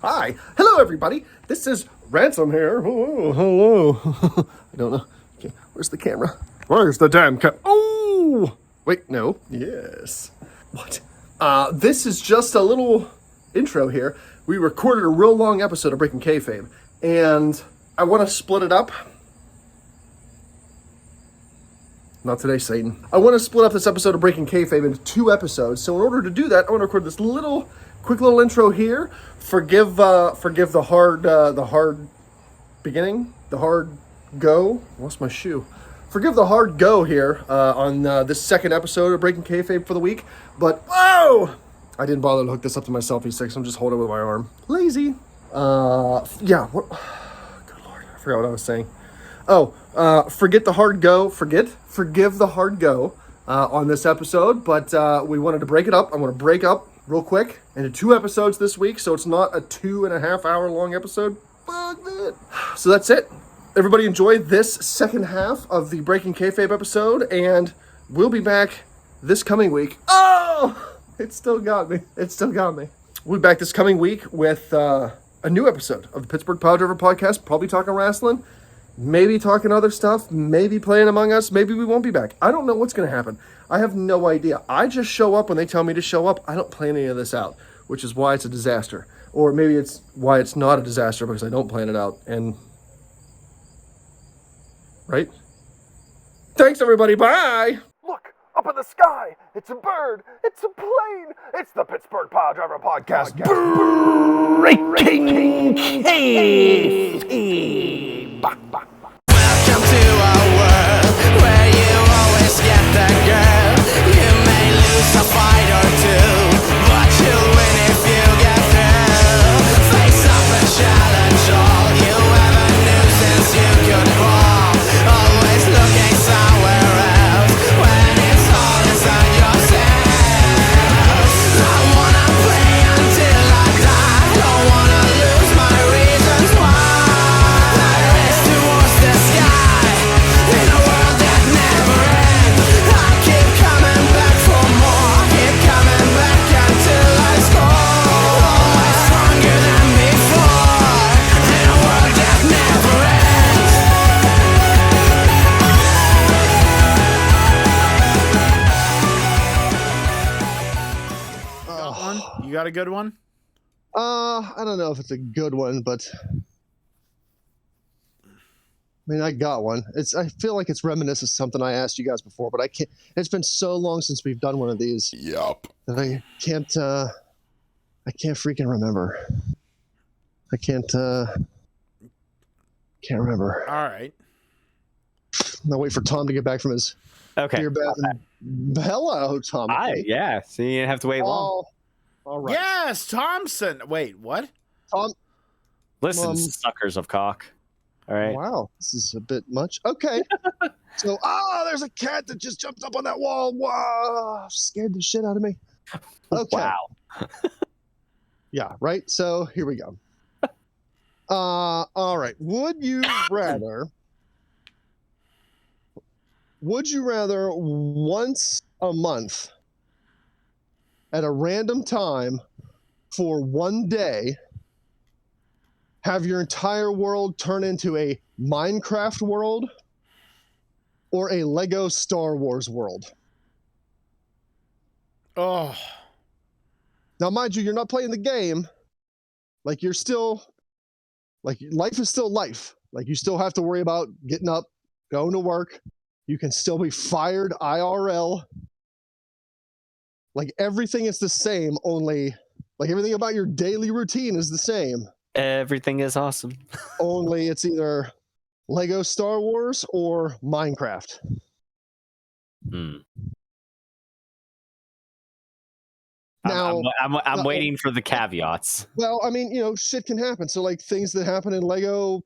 Hi. Hello, everybody. This is Ransom here. Oh, hello. I don't know. Okay, where's the camera? Where's the damn Oh! Wait, no. Yes. What? This is just a little intro here. We recorded a real long episode of Breaking Kayfabe, and I want to split it up. Not today, Satan. I want to split up this episode of Breaking Kayfabe into 2 episodes. So in order to do that, I want to record this quick little intro here. Forgive the hard beginning, the hard go. I lost my shoe. Forgive the hard go here on this second episode of Breaking Kayfabe for the week. But whoa, I didn't bother to hook this up to my selfie stick, so I'm just holding it with my arm. Lazy. Yeah. What? Good Lord, I forgot what I was saying. Forgive the hard go on this episode, but we wanted to break it up. I'm going to break up real quick into 2 episodes this week, so it's not a 2.5 hour long episode. Fuck that. So that's it. Everybody enjoy this second half of the Breaking Kayfabe episode, and we'll be back this coming week. Oh! It still got me. We'll be back this coming week with a new episode of the Pittsburgh Piledriverpodcast, probably talking wrestling. Maybe talking other stuff, maybe playing Among Us, maybe we won't be back. I don't know what's going to happen. I have no idea. I just show up when they tell me to show up. I don't plan any of this out, which is why it's a disaster. Or maybe it's why it's not a disaster because I don't plan it out. And, right? Thanks, everybody. Bye! Look, up in the sky. It's a bird. It's a plane. It's the Pittsburgh Piledriverpodcast. Breaking Kayfabe. Welcome to a world where you always get the girl. You may lose a fight or two, but you'll win if you get through. Face up and challenge all you ever knew since you could fall. Always looking somewhere else when it's all inside yourself. I wanna play until I die. Don't wanna lose my reasons why. Towards the sky, in a world that never ends. I keep coming back for more, keep coming back until I score. Always stronger than before, in a world that never ends. Got one? You got a good one? I don't know if it's a good one, but I mean, I got one. I feel like it's reminiscent of something I asked you guys before, but I can't. It's been so long since we've done one of these. Yup. That I can't freaking remember. I can't remember. All right. I'll wait for Tom to get back from his beer bath. Hello, Tom. Hi. Yeah. So you didn't have to wait long. All right. Yes, Thompson. Wait, what? Tom. Listen, suckers of cock. All right. Wow, this is a bit much. Okay. So, there's a cat that just jumped up on that wall. Wow, scared the shit out of me. Okay. Wow. Yeah, right? So, here we go. All right. Would you rather once a month at a random time for one day have your entire world turn into a Minecraft world or a Lego Star Wars world? Oh. Now, mind you, you're not playing the game. Like, you're still... Like, life is still life. Like, you still have to worry about getting up, going to work. You can still be fired IRL. Like, everything is the same, only... Like, everything about your daily routine is the same. Everything is awesome. Only it's either Lego Star Wars or Minecraft. Now, I'm waiting for the caveats. Well, I mean, shit can happen. So, like, things that happen in Lego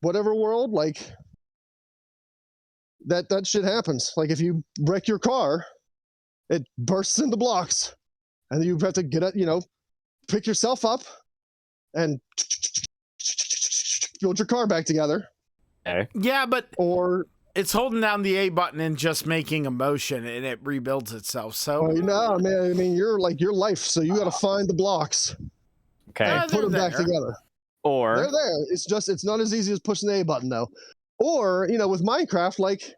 whatever world, like, that shit happens. Like, if you wreck your car, it bursts into blocks. And you have to get up, pick yourself up and build your car back together. Okay. Yeah, but Or it's holding down the A button and just making a motion, and it rebuilds itself. So no, man, I mean, you're like your life, so you got to find the blocks. Okay. Ah, Put them they're back there. together. Or They're there. It's not as easy as pushing the A button though. Or, with Minecraft, like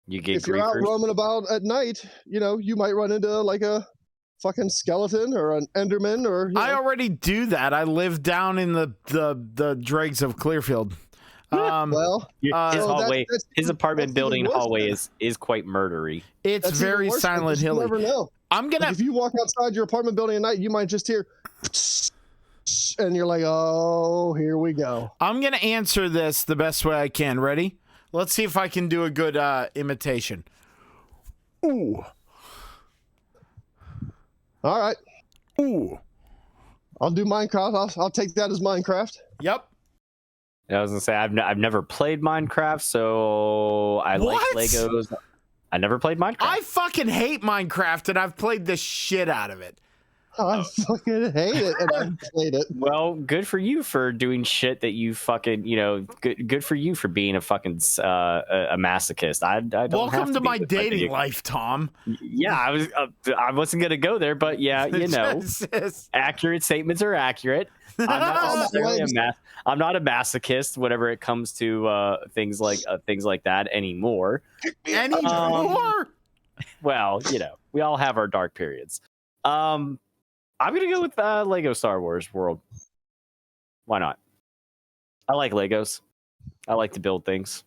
you get if you're out griefers. roaming about at night, you might run into like a fucking skeleton or an enderman or I already do that. I live down in the dregs of Clearfield. well, His so hallway, that's- his apartment that's even building worse hallway then. is quite murdery. It's That's even very worse, Silent because you Hilly. never know. I'm gonna. Like if you walk outside your apartment building at night, you might just hear, and you're like, "Oh, here we go." I'm gonna answer this the best way I can. Ready? Let's see if I can do a good imitation. Ooh, All right, ooh. I'll do Minecraft. I'll take that as Minecraft. Yep. I was gonna say I've never played Minecraft, so I What? like Legos. I never played Minecraft. I fucking hate Minecraft, and I've played the shit out of it. I fucking hate it, and I played it. Well, good for you for doing shit that you fucking, good for you for being a fucking a masochist. I don't Welcome have to be my with dating life, Tom. Yeah, I wasn't gonna go there, but yeah, accurate statements are accurate. I'm not necessarily I'm not a masochist whenever it comes to things like that anymore. Anymore? Well, we all have our dark periods. I'm gonna go with Lego Star Wars World. Why not? I like Legos. I like to build things.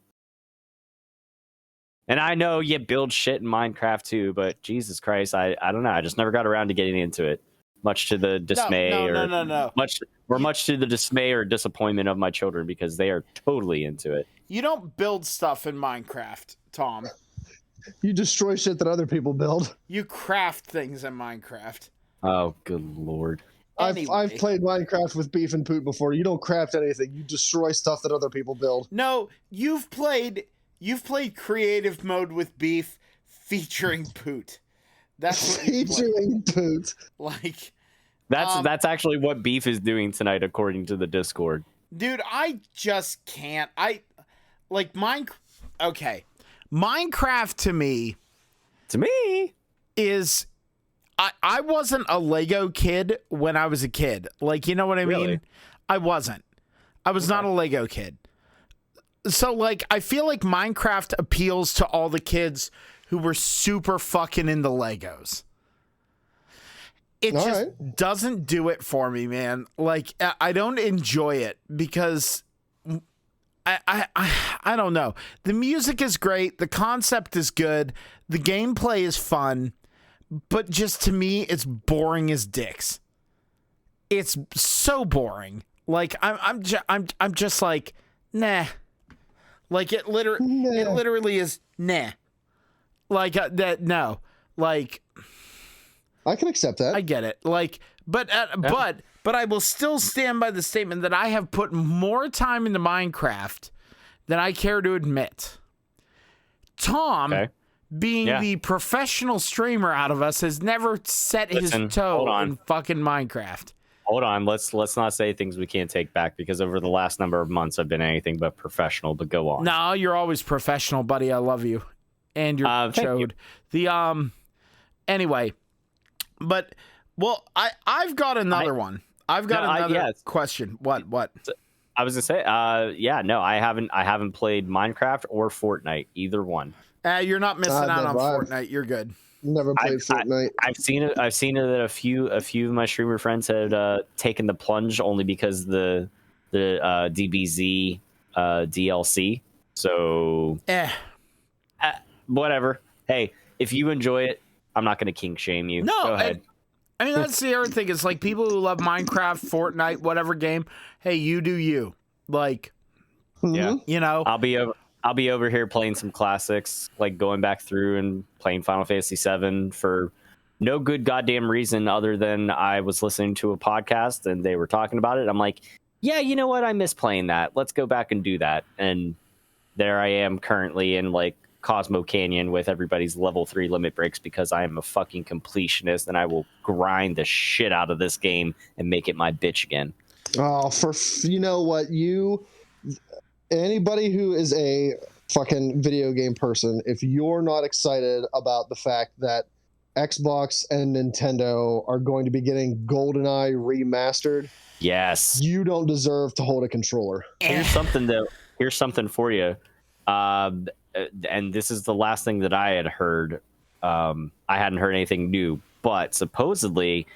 And I know you build shit in Minecraft too, but Jesus Christ, I don't know. I just never got around to getting into it. Much to the dismay No. Much to the dismay or disappointment of my children because they are totally into it. You don't build stuff in Minecraft, Tom. You destroy shit that other people build. You craft things in Minecraft. Oh, good lord. Anyway. I've played Minecraft with Beef and Poot before. You don't craft anything. You destroy stuff that other people build. No, you've played creative mode with Beef featuring Poot. That's what you Featuring Poot. like. That's actually what Beef is doing tonight, according to the Discord. Dude, I just can't. Okay. Minecraft to me is I wasn't a Lego kid when I was a kid. Like, you know what I mean? Really? I wasn't. I was not a Lego kid. So, like, I feel like Minecraft appeals to all the kids who were super fucking into Legos. It All just right. doesn't do it for me, man. Like, I don't enjoy it because I don't know. The music is great. The concept is good. The gameplay is fun. But just to me, it's boring as dicks. It's so boring. Like I'm just like, nah. Like it literally is nah. Like that no. Like I can accept that. I get it. Like but I will still stand by the statement that I have put more time into Minecraft than I care to admit. Tom being the professional streamer out of us has never set his toe in fucking Minecraft. Hold on, let's not say things we can't take back because over the last number of months I've been anything but professional. But go on. No, you're always professional, buddy. I love you, and you're chode. The anyway, but well, I've got another one. I've got another question. What? I was gonna say, no, I haven't played Minecraft or Fortnite, either one. You're not missing out on Fortnite. You're good. Never played Fortnite. I've seen it that a few of my streamer friends had taken the plunge only because the DBZ DLC. So whatever. Hey, if you enjoy it, I'm not gonna kink shame you. No, go ahead. I mean, that's the other thing. It's like people who love Minecraft, Fortnite, whatever game. Hey, you do you. Like, yeah, you know, I'll be over here playing some classics, like going back through and playing Final Fantasy VII for no good goddamn reason other than I was listening to a podcast and they were talking about it. I'm like, yeah, you know what? I miss playing that. Let's go back and do that. And there I am currently in like Cosmo Canyon with everybody's level 3 limit breaks because I am a fucking completionist and I will grind the shit out of this game and make it my bitch again. Oh, you know what? Anybody who is a fucking video game person, if you're not excited about the fact that Xbox and Nintendo are going to be getting GoldenEye remastered, Yes. you don't deserve to hold a controller. Here's something though. Here's something for you. And this is the last thing that I had heard. I hadn't heard anything new, but supposedly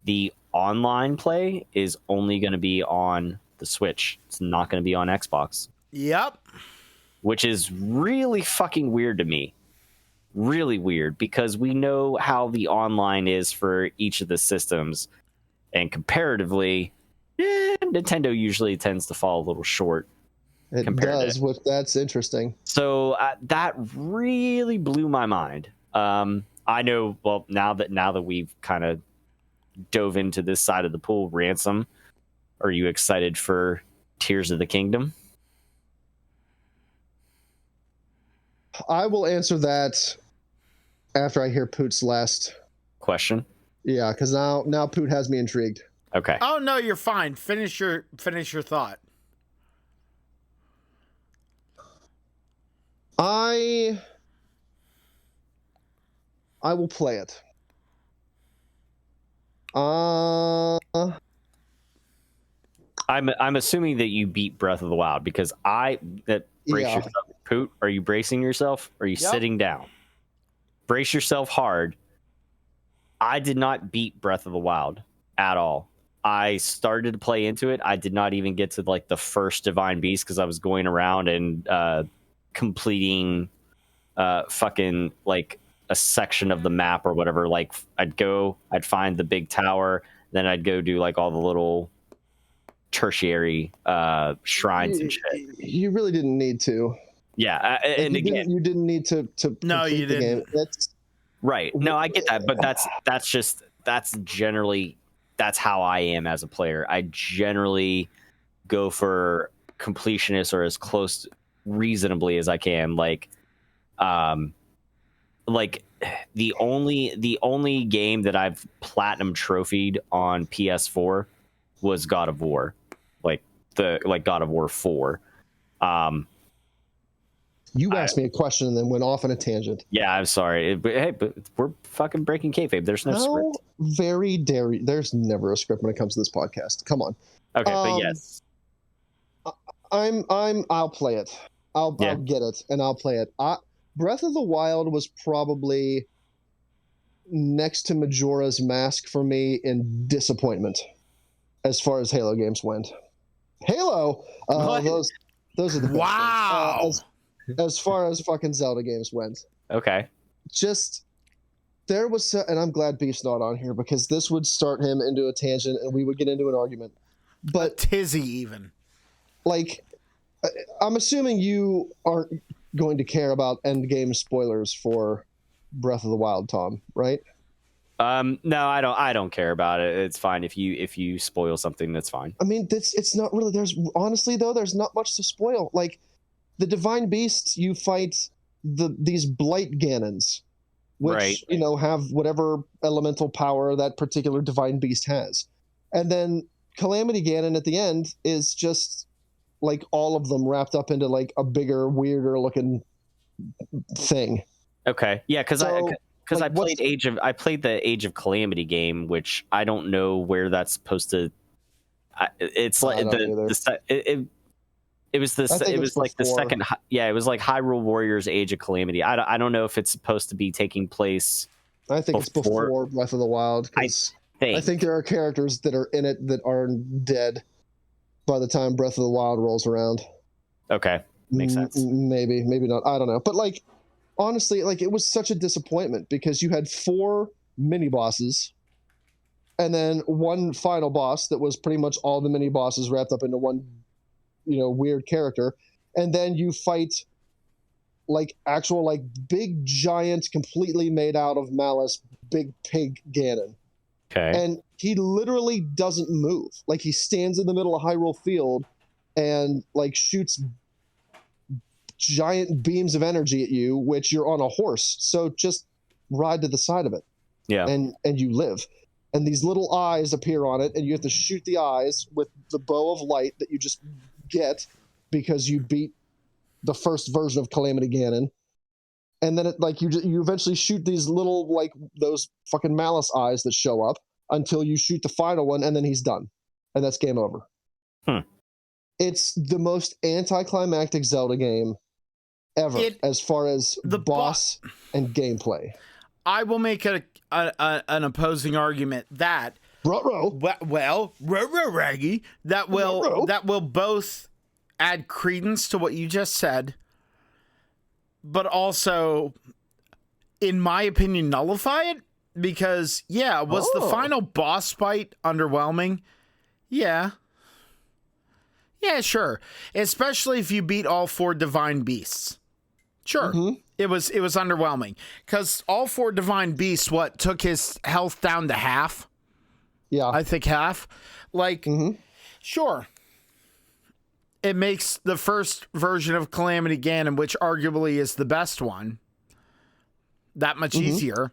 the online play is only going to be on the Switch. It's not going to be on Xbox. Yep. Which is really fucking weird to me. Really weird, because we know how the online is for each of the systems, and comparatively, Nintendo usually tends to fall a little short. It does. That's interesting. So that really blew my mind. I know. Well, now that we've kind of dove into this side of the pool, Ransom, are you excited for Tears of the Kingdom? I will answer that after I hear Poot's last question. Yeah, because now Poot has me intrigued. Okay. Oh no, you're fine. Finish your thought. I will play it. I'm assuming that you beat Breath of the Wild, because yourself. Poot, are you bracing yourself? Or are you sitting down? Brace yourself hard. I did not beat Breath of the Wild at all. I started to play into it. I did not even get to like the first Divine Beast because I was going around and completing fucking like a section of the map or whatever. Like I'd find the big tower, then I'd go do like all the little tertiary shrines and shit. You really didn't need to. Yeah, and again, you didn't need to. No, you didn't. Game. That's right. No, I get that, but that's generally how I am as a player. I generally go for completionist or as close reasonably as I can. Like the only game that I've platinum trophied on PS4 was God of War, like God of War 4. You asked me a question and then went off on a tangent. Yeah, I'm sorry. But we're fucking breaking kayfabe. There's no script. Very dairy. There's never a script when it comes to this podcast. Come on. Okay, but yes. I'll play it. I'll get it and I'll play it. Breath of the Wild was probably next to Majora's Mask for me in disappointment as far as Halo games went. Halo, those are the best. Wow. As far as fucking Zelda games went. Okay. There was, and I'm glad Beef's not on here because this would start him into a tangent and we would get into an argument. But a tizzy even. Like, I'm assuming you aren't going to care about end game spoilers for Breath of the Wild, Tom, right? No, I don't care about it. It's fine if you spoil something. That's fine. I mean, it's not really. There's not much to spoil. Like the Divine Beasts, you fight these Blight Ganons, which have whatever elemental power that particular Divine Beast has, and then Calamity Ganon at the end is just like all of them wrapped up into like a bigger, weirder looking thing. Okay, yeah, because I played the Age of Calamity game, which I don't know where that's supposed to. It's like it was like the second. Yeah, it was like Hyrule Warriors Age of Calamity. I don't know if it's supposed to be taking place. I think it's before Breath of the Wild. I think there are characters that are in it that are dead by the time Breath of the Wild rolls around. Okay, makes sense. Maybe not. I don't know. But like, honestly, like it was such a disappointment because you had 4 mini bosses, and then one final boss that was pretty much all the mini bosses wrapped up into one, weird character, and then you fight like actual like big giant, completely made out of malice, big pig Ganon. Okay. And he literally doesn't move. Like he stands in the middle of Hyrule Field and like shoots giant beams of energy at you, which you're on a horse. So just ride to the side of it. Yeah. And you live. And these little eyes appear on it, and you have to shoot the eyes with the bow of light that you just get because you beat the first version of Calamity Ganon. and then you eventually shoot these little like those fucking malice eyes that show up until you shoot the final one, and then he's done, and that's game over. It's the most anticlimactic Zelda game ever as far as the boss and gameplay. I will make an opposing argument that Raggy, that will both add credence to what you just said, but also, in my opinion, nullify it, because was the final boss fight underwhelming? Yeah, sure. Especially if you beat all 4 divine beasts. Sure. It was underwhelming because all 4 divine beasts took his health down to half. Yeah. I think half. Sure. It makes the first version of Calamity Ganon, which arguably is the best one, that much easier.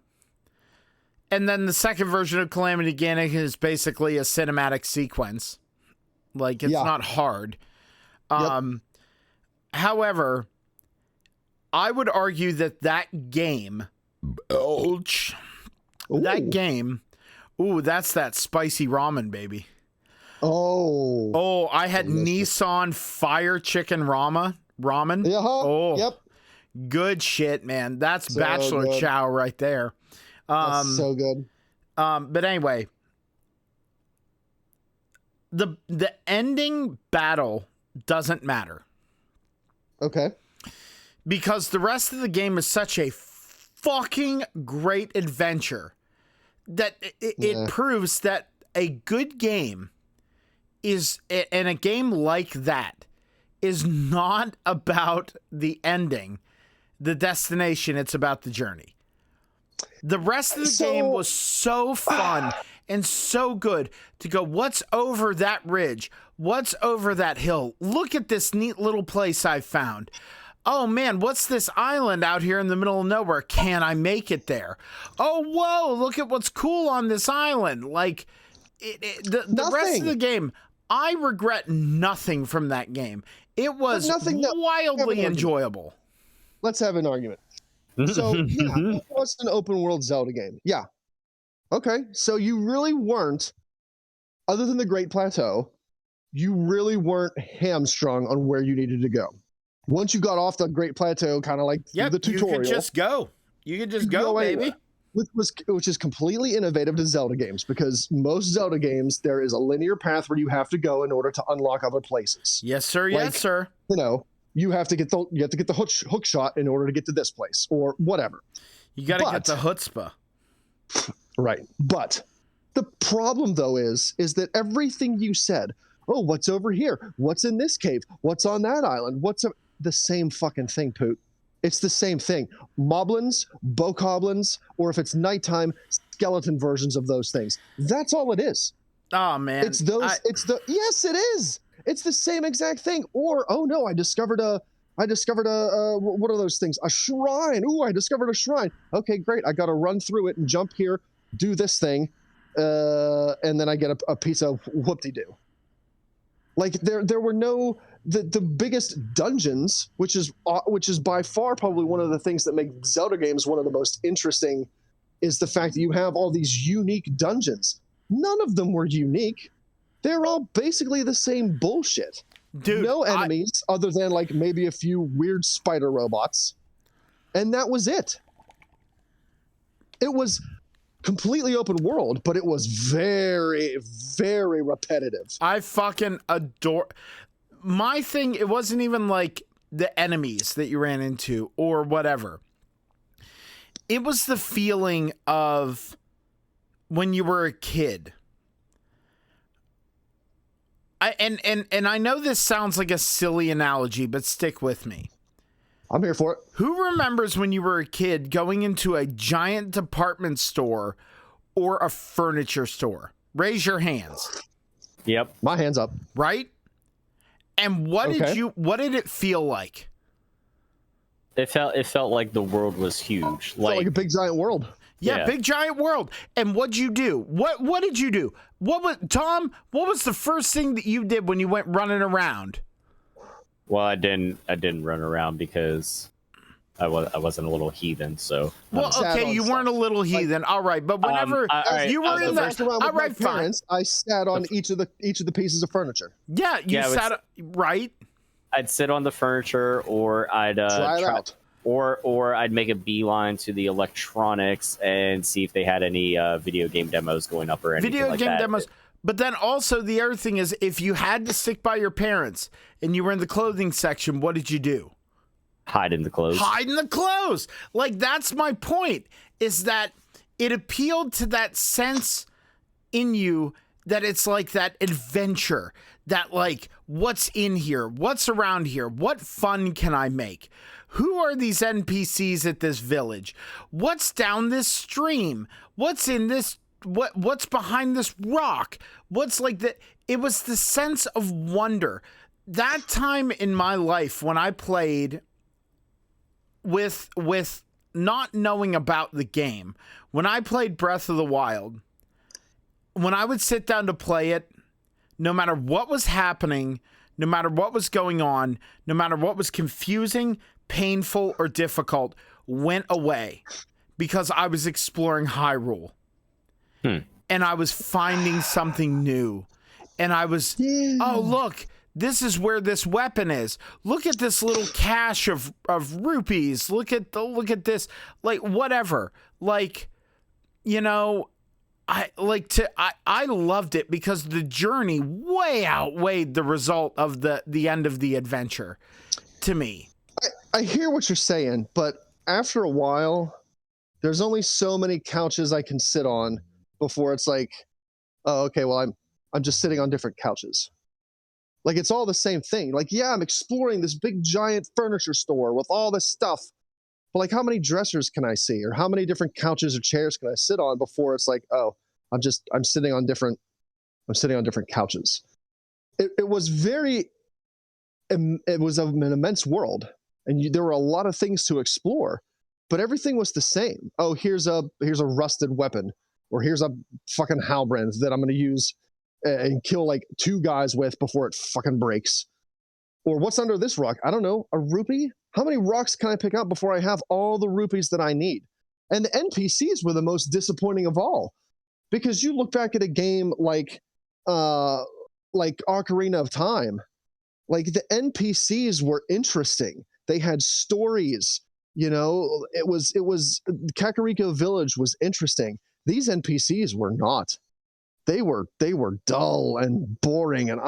And then the second version of Calamity Ganon is basically a cinematic sequence. It's not hard. However, I would argue that game, that's that spicy ramen, baby. I had Nissan Fire Chicken Ramen. Yep. Good shit, man. That's so Bachelor good. Chow right there. That's so good. But anyway, the ending battle doesn't matter. Okay. Because the rest of the game is such a fucking great adventure that it proves that a good game is, and a game like that is not about the ending, the destination. It's about the journey. The rest of the game was so fun and so good to go, what's over that ridge? What's over that hill? Look at this neat little place I found. Oh man, what's this island out here in the middle of nowhere? Can I make it there? Oh, whoa, look at what's cool on this island. The rest of the game, I regret nothing from that game. It was wildly enjoyable. Let's have an argument. So, it was an open world Zelda game. Yeah. Okay, so you really weren't, other than the Great Plateau, you really weren't hamstrung on where you needed to go. Once you got off the Great Plateau, kind of the tutorial. You could just go. You could just go, baby. Which is completely innovative to Zelda games, because most Zelda games, there is a linear path where you have to go in order to unlock other places. Yes, sir. Yes, sir. You have to get the hook shot in order to get to this place, or whatever. You got to get the chutzpah. Right. But the problem, though, is that everything you said, what's over here? What's in this cave? What's on that island? The same fucking thing, Poot. It's the same thing. Moblins, bokoblins, or if it's nighttime, skeleton versions of those things. That's all it is. Oh, man. Yes, it is. It's the same exact thing. Or, I discovered a what are those things? A shrine. Ooh, I discovered a shrine. Okay, great. I got to run through it and jump here, do this thing, and then I get a piece of whoop-de-doo. There were no the biggest dungeons, which is by far probably one of the things that make Zelda games one of the most interesting, is the fact that you have all these unique dungeons. None of them were unique. They're all basically the same bullshit. Dude, no enemies other than maybe a few weird spider robots, and that was it. It was completely open world, but it was very, very repetitive. I fucking adore. My thing, it wasn't even the enemies that you ran into or whatever. It was the feeling of when you were a kid. And I know this sounds like a silly analogy, but stick with me. I'm here for it. Who remembers when you were a kid going into a giant department store or a furniture store? Raise your hands. Yep. My hand's up. Right? And what did it feel like? It felt like the world was huge. It felt like a big giant world. Yeah, big giant world. And what'd you do? What did you do? What was the first thing that you did when you went running around? Well, I didn't run around because I wasn't a little heathen, so. Well, Sat okay, on you weren't a little heathen, all right. But whenever all right, you were in Messed the, around with all my right, fine. parents, I sat on each of the pieces of furniture. Yeah, you Yeah, sat right. I'd sit on the furniture, or I'd Try it out. or I'd make a beeline to the electronics and see if they had any video game demos going up or anything Video like game that. demos. But then also the other thing is, if you had to stick by your parents and you were in the clothing section, what did you do? Hide in the clothes. Hide in the clothes. Like, that's my point, is that it appealed to that sense in you that it's like that adventure, that like, what's in here? What's around here? What fun can I make? Who are these NPCs at this village? What's down this stream? What's in this? What's behind this rock? What's like the? It was the sense of wonder. That time in my life when I played with not knowing about the game, when I played Breath of the Wild, when I would sit down to play it, no matter what was happening, no matter what was going on, no matter what was confusing, painful, or difficult, went away because I was exploring Hyrule. And I was finding something new. And I was, oh, look, this is where this weapon is. Look at this little cache of rupees. Look at this, like, whatever. Like, you know, I loved it because the journey way outweighed the result of the end of the adventure to me. I hear what you're saying, but after a while, there's only so many couches I can sit on before it's like, oh, okay, well, I'm just sitting on different couches. Like, it's all the same thing. Like, yeah, I'm exploring this big giant furniture store with all this stuff. But like, how many dressers can I see, or how many different couches or chairs can I sit on before it's like, oh, I'm sitting on different couches. It was an immense world, and there were a lot of things to explore, but everything was the same. Oh, here's a rusted weapon, or here's a fucking halbrand that I'm going to use and kill like 2 guys with before it fucking breaks. Or what's under this rock? I don't know, a rupee? How many rocks can I pick up before I have all the rupees that I need? And the NPCs were the most disappointing of all, because you look back at a game like Ocarina of Time, like the NPCs were interesting. They had stories, you know, it was Kakariko Village was interesting. These NPCs were not. They were dull and boring, and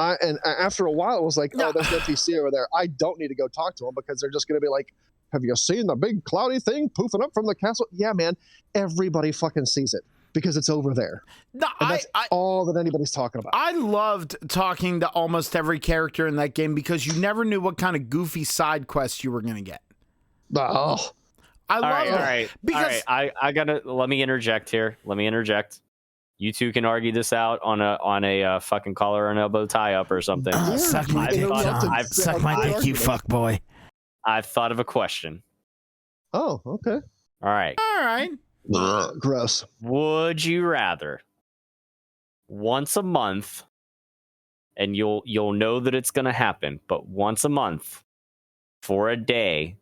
after a while it was like, oh, there's an NPC over there. I don't need to go talk to them because they're just going to be like, have you seen the big cloudy thing poofing up from the castle? Yeah, man, everybody fucking sees it because it's over there. No, that's all that anybody's talking about. I loved talking to almost every character in that game because you never knew what kind of goofy side quests you were going to get. Oh, I love it. All right. Because I gotta, let me interject here. You two can argue this out on a fucking collar and elbow tie up or something. suck my dick, John. Suck my dick, you fuck boy. I've thought of a question. Oh, okay. All right. Gross. Would you rather once a month, and you'll know that it's gonna happen, but once a month for a day,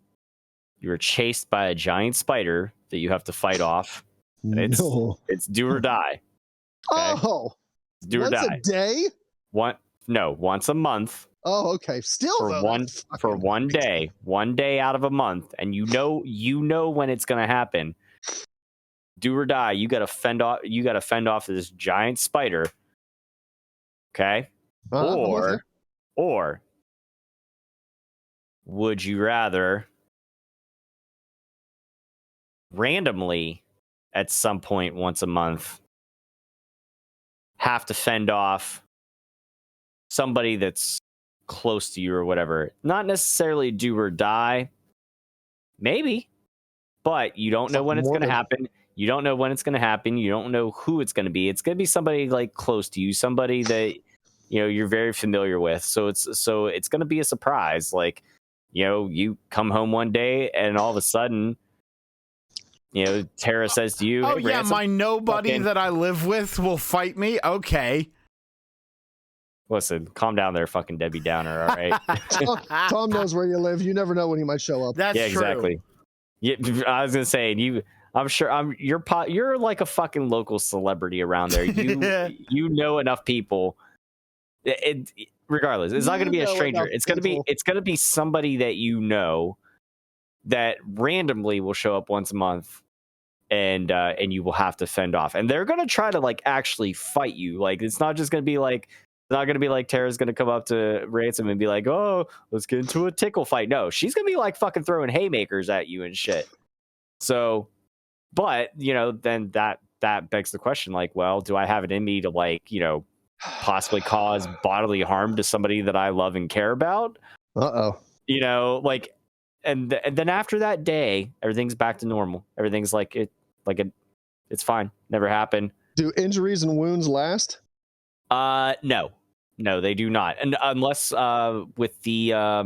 you're chased by a giant spider that you have to fight off. And it's do or die. Okay? Oh, do or die. Once a day? Once a month. Oh, okay. Still for one day out of a month, and you know when it's gonna happen. Do or die. You gotta fend off this giant spider. Okay? Or would you rather randomly at some point once a month have to fend off somebody that's close to you or whatever? Not necessarily do or die, maybe, but you don't know when it's going to happen. You don't know when it's going to happen. You don't know who it's going to be. It's going to be somebody like close to you, somebody that you're very familiar with. So it's going to be a surprise. Like, you come home one day and all of a sudden, Tara says to you, "Oh, hey, yeah, Ransom, my nobody that I live with will fight me." Okay. Listen, calm down there, fucking Debbie Downer, all right? Tom knows where you live. You never know when he might show up. That's yeah, true. exactly. Yeah, I was gonna say I'm sure you're like a fucking local celebrity around there. You know enough people. Regardless, it's not gonna be a stranger. It's gonna be somebody that you know that randomly will show up once a month, and you will have to fend off. And they're gonna try to like actually fight you. Like it's not just gonna be like. It's not gonna be like Tara's gonna come up to Ransom and be like, "Oh, let's get into a tickle fight." No, she's gonna be like fucking throwing haymakers at you and shit. So, but then that begs the question, like, well, do I have it in me to like, possibly cause bodily harm to somebody that I love and care about? Like, and then after that day, everything's back to normal. Everything's it's fine. Never happened. Do injuries and wounds last? No, they do not. And unless with the let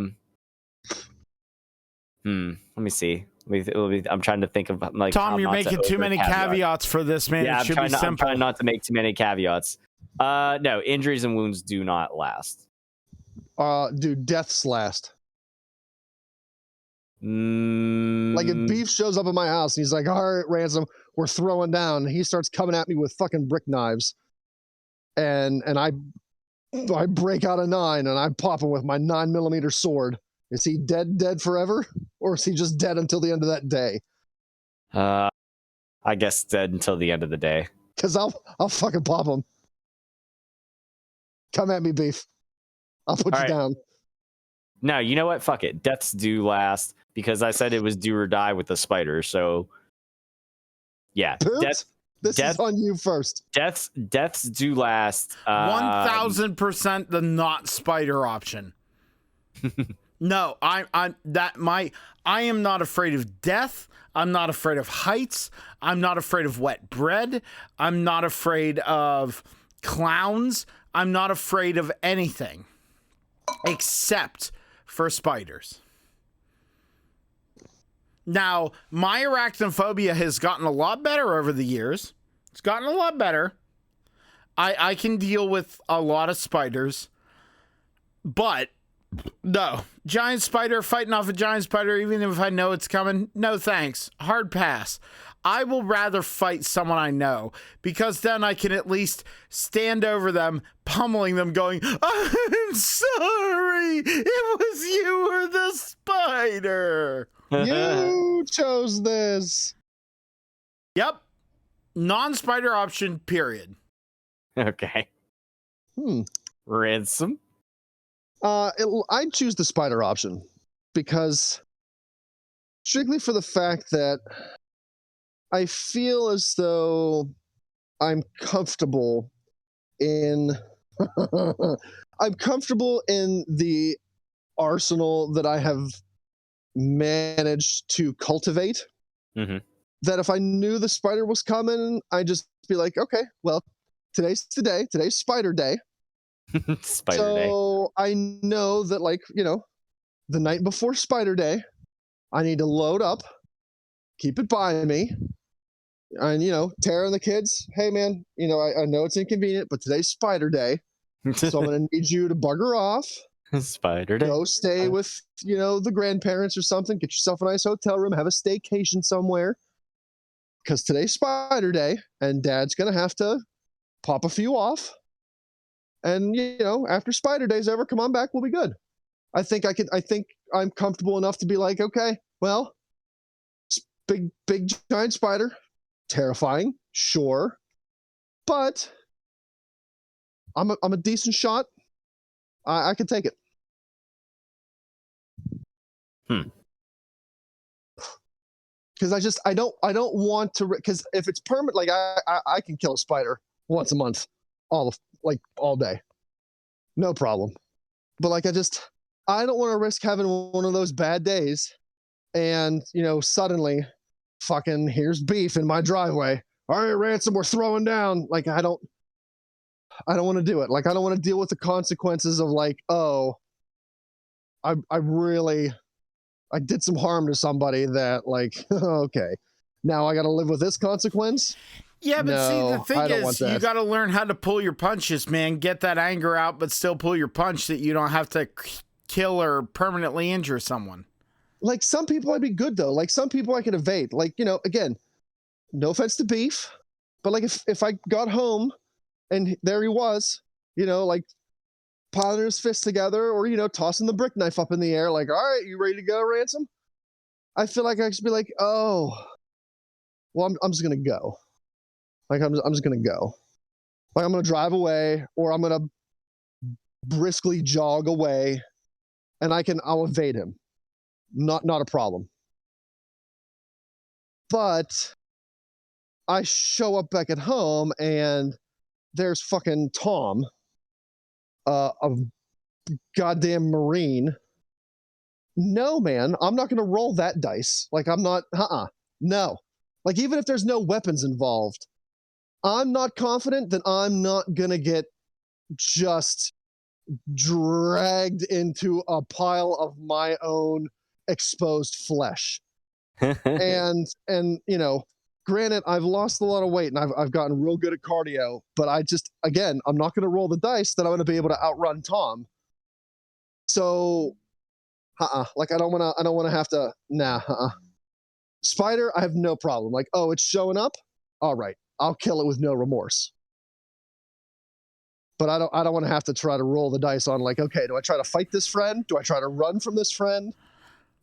me see. I'm trying to think of like Tom, you're making too many caveats for this, man. Yeah, it should be simple. I'm trying not to make too many caveats. No, injuries and wounds do not last. Do deaths last? Like if Beef shows up at my house and he's like, "All right, Ransom, we're throwing down." And he starts coming at me with fucking brick knives, and I break out a 9 and I pop him with my 9mm sword. Is he dead forever, or is he just dead until the end of that day? I guess dead until the end of the day. Cause I'll fucking pop him. Come at me, Beef. I'll put you down. No, you know what? Fuck it. Deaths do last because I said it was do or die with the spider. So yeah, this is on you first. Deaths do last. 1000% the not spider option. No, I am not afraid of death. I'm not afraid of heights. I'm not afraid of wet bread. I'm not afraid of clowns. I'm not afraid of anything except for spiders. Now, my arachnophobia has gotten a lot better over the years. It's gotten a lot better. I can deal with a lot of spiders, but no, giant spider, fighting off a giant spider, even if I know it's coming, no thanks. Hard pass. I will rather fight someone I know, because then I can at least stand over them, pummeling them, going, "I'm sorry, it was you or the spider." You chose this. Yep. Non-spider option, period. Okay. Ransom? I'd choose the spider option because strictly for the fact that I feel as though I'm comfortable in I'm comfortable in the arsenal that I have managed to cultivate. Mm-hmm. That if I knew the spider was coming, I'd just be like, okay, well, today's the day. Today's spider day. Spider day. So I know that, like, the night before Spider Day, I need to load up, keep it by me, and, Tara and the kids, hey, man, I know it's inconvenient, but today's Spider Day, so I'm going to need you to bugger off. Spider Day. Go stay with, the grandparents or something. Get yourself a nice hotel room. Have a staycation somewhere. Because today's Spider Day, and Dad's going to have to pop a few off. And, after Spider Day's over, come on back, we'll be good. I think I'm comfortable enough to be like, okay, well, big giant spider, terrifying, sure. But I'm a decent shot. I can take it. Because I don't want to, because if it's permanent, like I can kill a spider once a month, all day, no problem. But I don't want to risk having one of those bad days, and suddenly, fucking here's Beef in my driveway. All right, Ransom, we're throwing down. Like I don't want to do it. Like I don't want to deal with the consequences of I did some harm to somebody that okay, now I got to live with this consequence. Yeah, but No, see, the I thing don't want is, you that. got to learn how to pull your punches, man. Get that anger out, but still pull your punch that you don't have to kill or permanently injure someone. Like some people I'd be good though. Like some people I could evade. Like, again, no offense to Beef, but like if I got home and there he was, like piling his fists together or, tossing the brick knife up in the air, like, all right, you ready to go, Ransom? I feel like I should be like, oh, well, I'm just going to go. Like, I'm just going to go. Like, I'm going to drive away or I'm going to briskly jog away and I'll evade him. Not a problem. But I show up back at home and there's fucking Tom, a goddamn Marine. No, man, I'm not going to roll that dice. Like, I'm not, no. Like, even if there's no weapons involved, I'm not confident that I'm not going to get just dragged into a pile of my own exposed flesh. and granted, I've lost a lot of weight and I've gotten real good at cardio, but I'm not going to roll the dice that I'm going to be able to outrun Tom. So, like I don't want to have to. Spider, I have no problem. Like, oh, it's showing up. All right, I'll kill it with no remorse. But I don't want to have to try to roll the dice on like, okay, do I try to fight this friend? Do I try to run from this friend?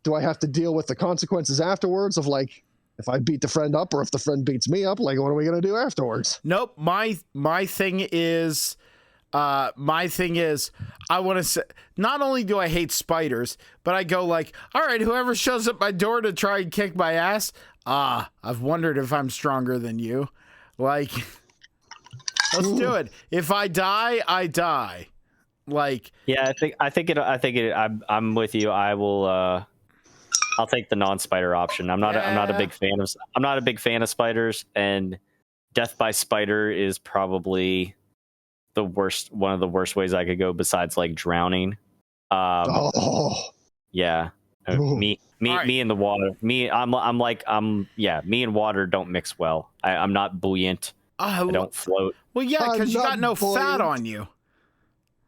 Do I have to deal with the consequences afterwards of like, if I beat the friend up or if the friend beats me up, like, what are we going to do afterwards? Nope. My thing is, I want to say, not only do I hate spiders, but I go like, all right, whoever shows up my door to try and kick my ass, I've wondered if I'm stronger than you. Like, let's do it. If I die, I die. Like, yeah, I'm with you. I'll take the non-spider option. I'm not a big fan of spiders, and death by spider is probably one of the worst ways I could go besides like drowning. Yeah. Me in the water. Me and water don't mix well. I'm not buoyant. I don't float. Well, yeah, because you got no fat on you.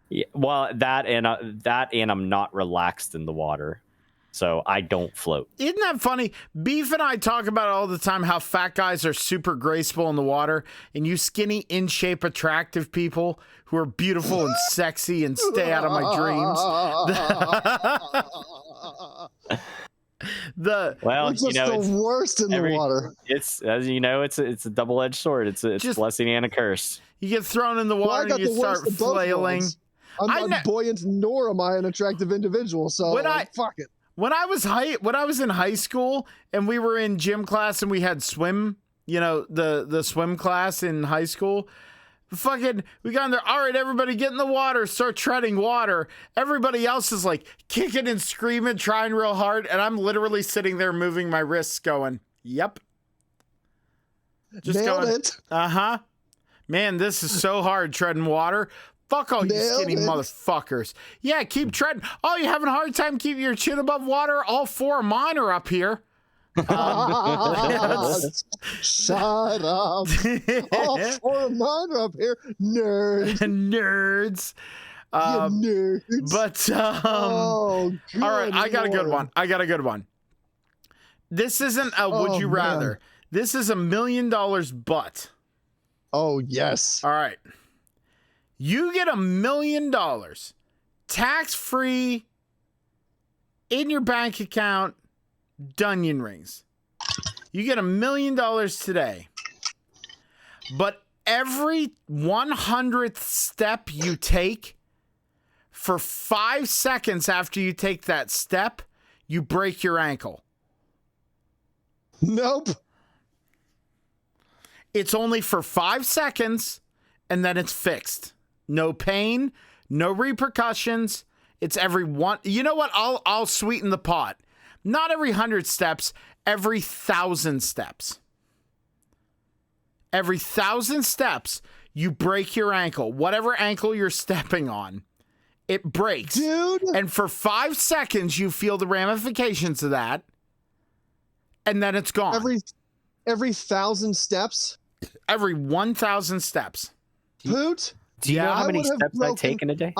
Yeah, well, that and I'm not relaxed in the water. So I don't float. Isn't that funny? Beef and I talk about it all the time, how fat guys are super graceful in the water, and you skinny, in shape, attractive people who are beautiful and sexy and stay out of my dreams. It's just the worst in the water. It's, as you know, it's a double-edged sword. It's a blessing and a curse. You get thrown in the water and you start flailing. I'm not buoyant, nor am I an attractive individual. So fuck it. When I was in high school and we were in gym class and we had swim, the swim class in high school, we got in there. All right, everybody get in the water, start treading water. Everybody else is like kicking and screaming, trying real hard. And I'm literally sitting there moving my wrists going, yep. Just Nailed it. Uh-huh. Man, this is so hard treading water. Fuck all you skinny motherfuckers. Yeah, keep treading. Oh, you having a hard time keeping your chin above water? All four of mine are up here. Shut up. All four of mine are up here. Nerds. Nerds. Nerds. But, all right, I got a good one. This isn't a would you rather. Man. This is $1 million but. Oh, yes. All right. You get $1 million tax-free in your bank account, Dunyan rings. You get $1 million today. But every 100th step you take, for 5 seconds after you take that step, you break your ankle. Nope. It's only for 5 seconds, and then it's fixed. No pain, no repercussions. It's every one. You know what? I'll sweeten the pot. Not every 100 steps, every 1,000 steps. Every 1,000 steps, you break your ankle. Whatever ankle you're stepping on, it breaks. Dude. And for 5 seconds, you feel the ramifications of that. And then it's gone. Every 1,000 steps? Every 1,000 steps. Poot? Do you know how many steps I take in a day?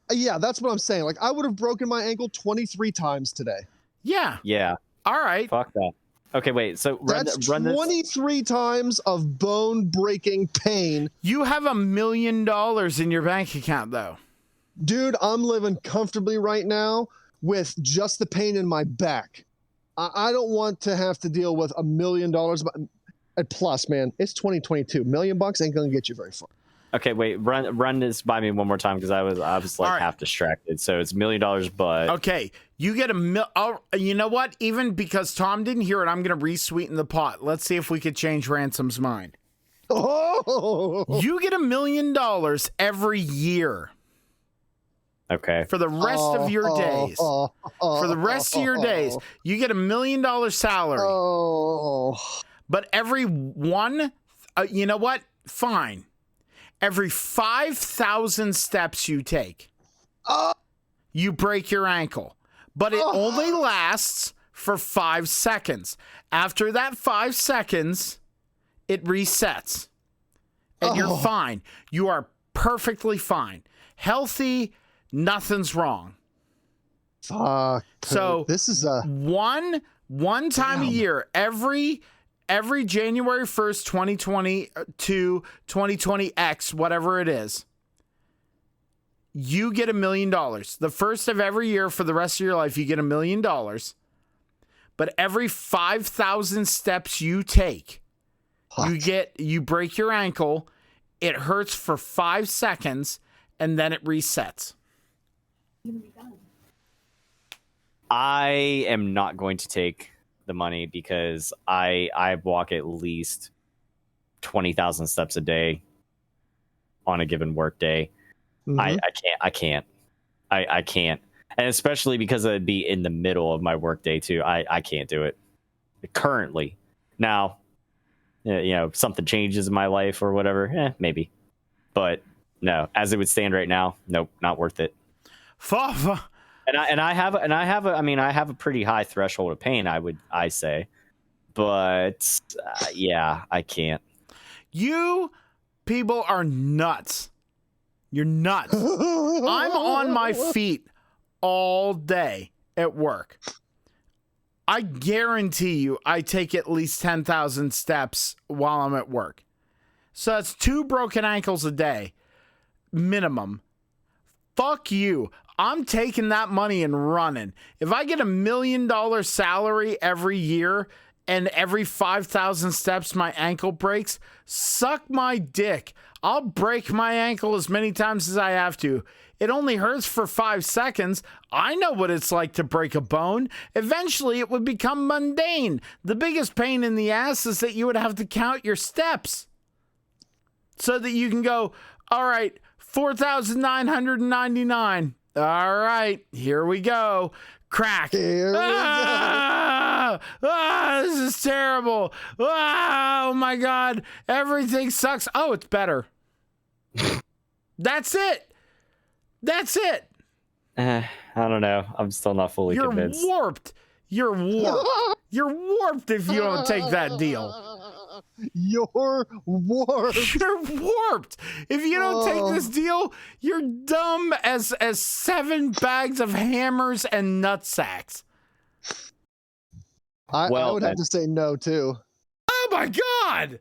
Yeah, that's what I'm saying. Like, I would have broken my ankle 23 times today. Yeah. Yeah. All right. Fuck that. Okay, wait. So That's run this. 23 times of bone-breaking pain. You have $1 million in your bank account, though. Dude, I'm living comfortably right now with just the pain in my back. I don't want to have to deal with $1 million. Plus, man, it's 2022. $1 million ain't gonna get you very far. Okay, wait. Run this by me one more time because I was like right. half distracted. So it's $1 million, but Okay, you get you know what? Even because Tom didn't hear it, I'm going to re-sweeten the pot. Let's see if we could change Ransom's mind. Oh, You get $1 million every year okay. for the rest of your days. For the rest of your days, you get $1 million salary. Oh, But every one, you know what? Fine. Every 5,000 steps you take, you break your ankle. But it only lasts for 5 seconds. After that 5 seconds, it resets. And you're fine. You are perfectly fine. Healthy, nothing's wrong. fuck. So this is a one time a year, every January 1st, 2020 to 2020X, whatever it is, you get $1 million. The first of every year for the rest of your life, you get $1 million. But every 5,000 steps you take, you break your ankle, it hurts for 5 seconds, and then it resets. I am not going to take the money because I walk at least 20,000 steps a day on a given work day. Mhm. I can't, and especially because it'd be in the middle of my work day too. I can't do it currently. Now, you know, something changes in my life or whatever, maybe, but no, as it would stand right now, nope, not worth it. And I have a pretty high threshold of pain, I say, but yeah, I can't. You people are nuts. You're nuts. I'm on my feet all day at work. I guarantee you I take at least 10,000 steps while I'm at work. So that's 2 broken ankles a day, minimum. Fuck you. I'm taking that money and running. If I get $1 million salary every year and every 5,000 steps my ankle breaks, suck my dick. I'll break my ankle as many times as I have to. It only hurts for 5 seconds. I know what it's like to break a bone. Eventually, it would become mundane. The biggest pain in the ass is that you would have to count your steps so that you can go, all right, 4,999. All right, here we go. Crack. Here we go. This is terrible. Oh my God. Everything sucks. Oh, it's better. That's it. That's it. I don't know. I'm still not fully You're convinced. warped. You're warped. You're warped if you don't take that deal. You're warped. You're warped. If you don't take this deal, you're dumb as 7 bags of hammers and nutsacks. I would have then. to say no too. Oh my God.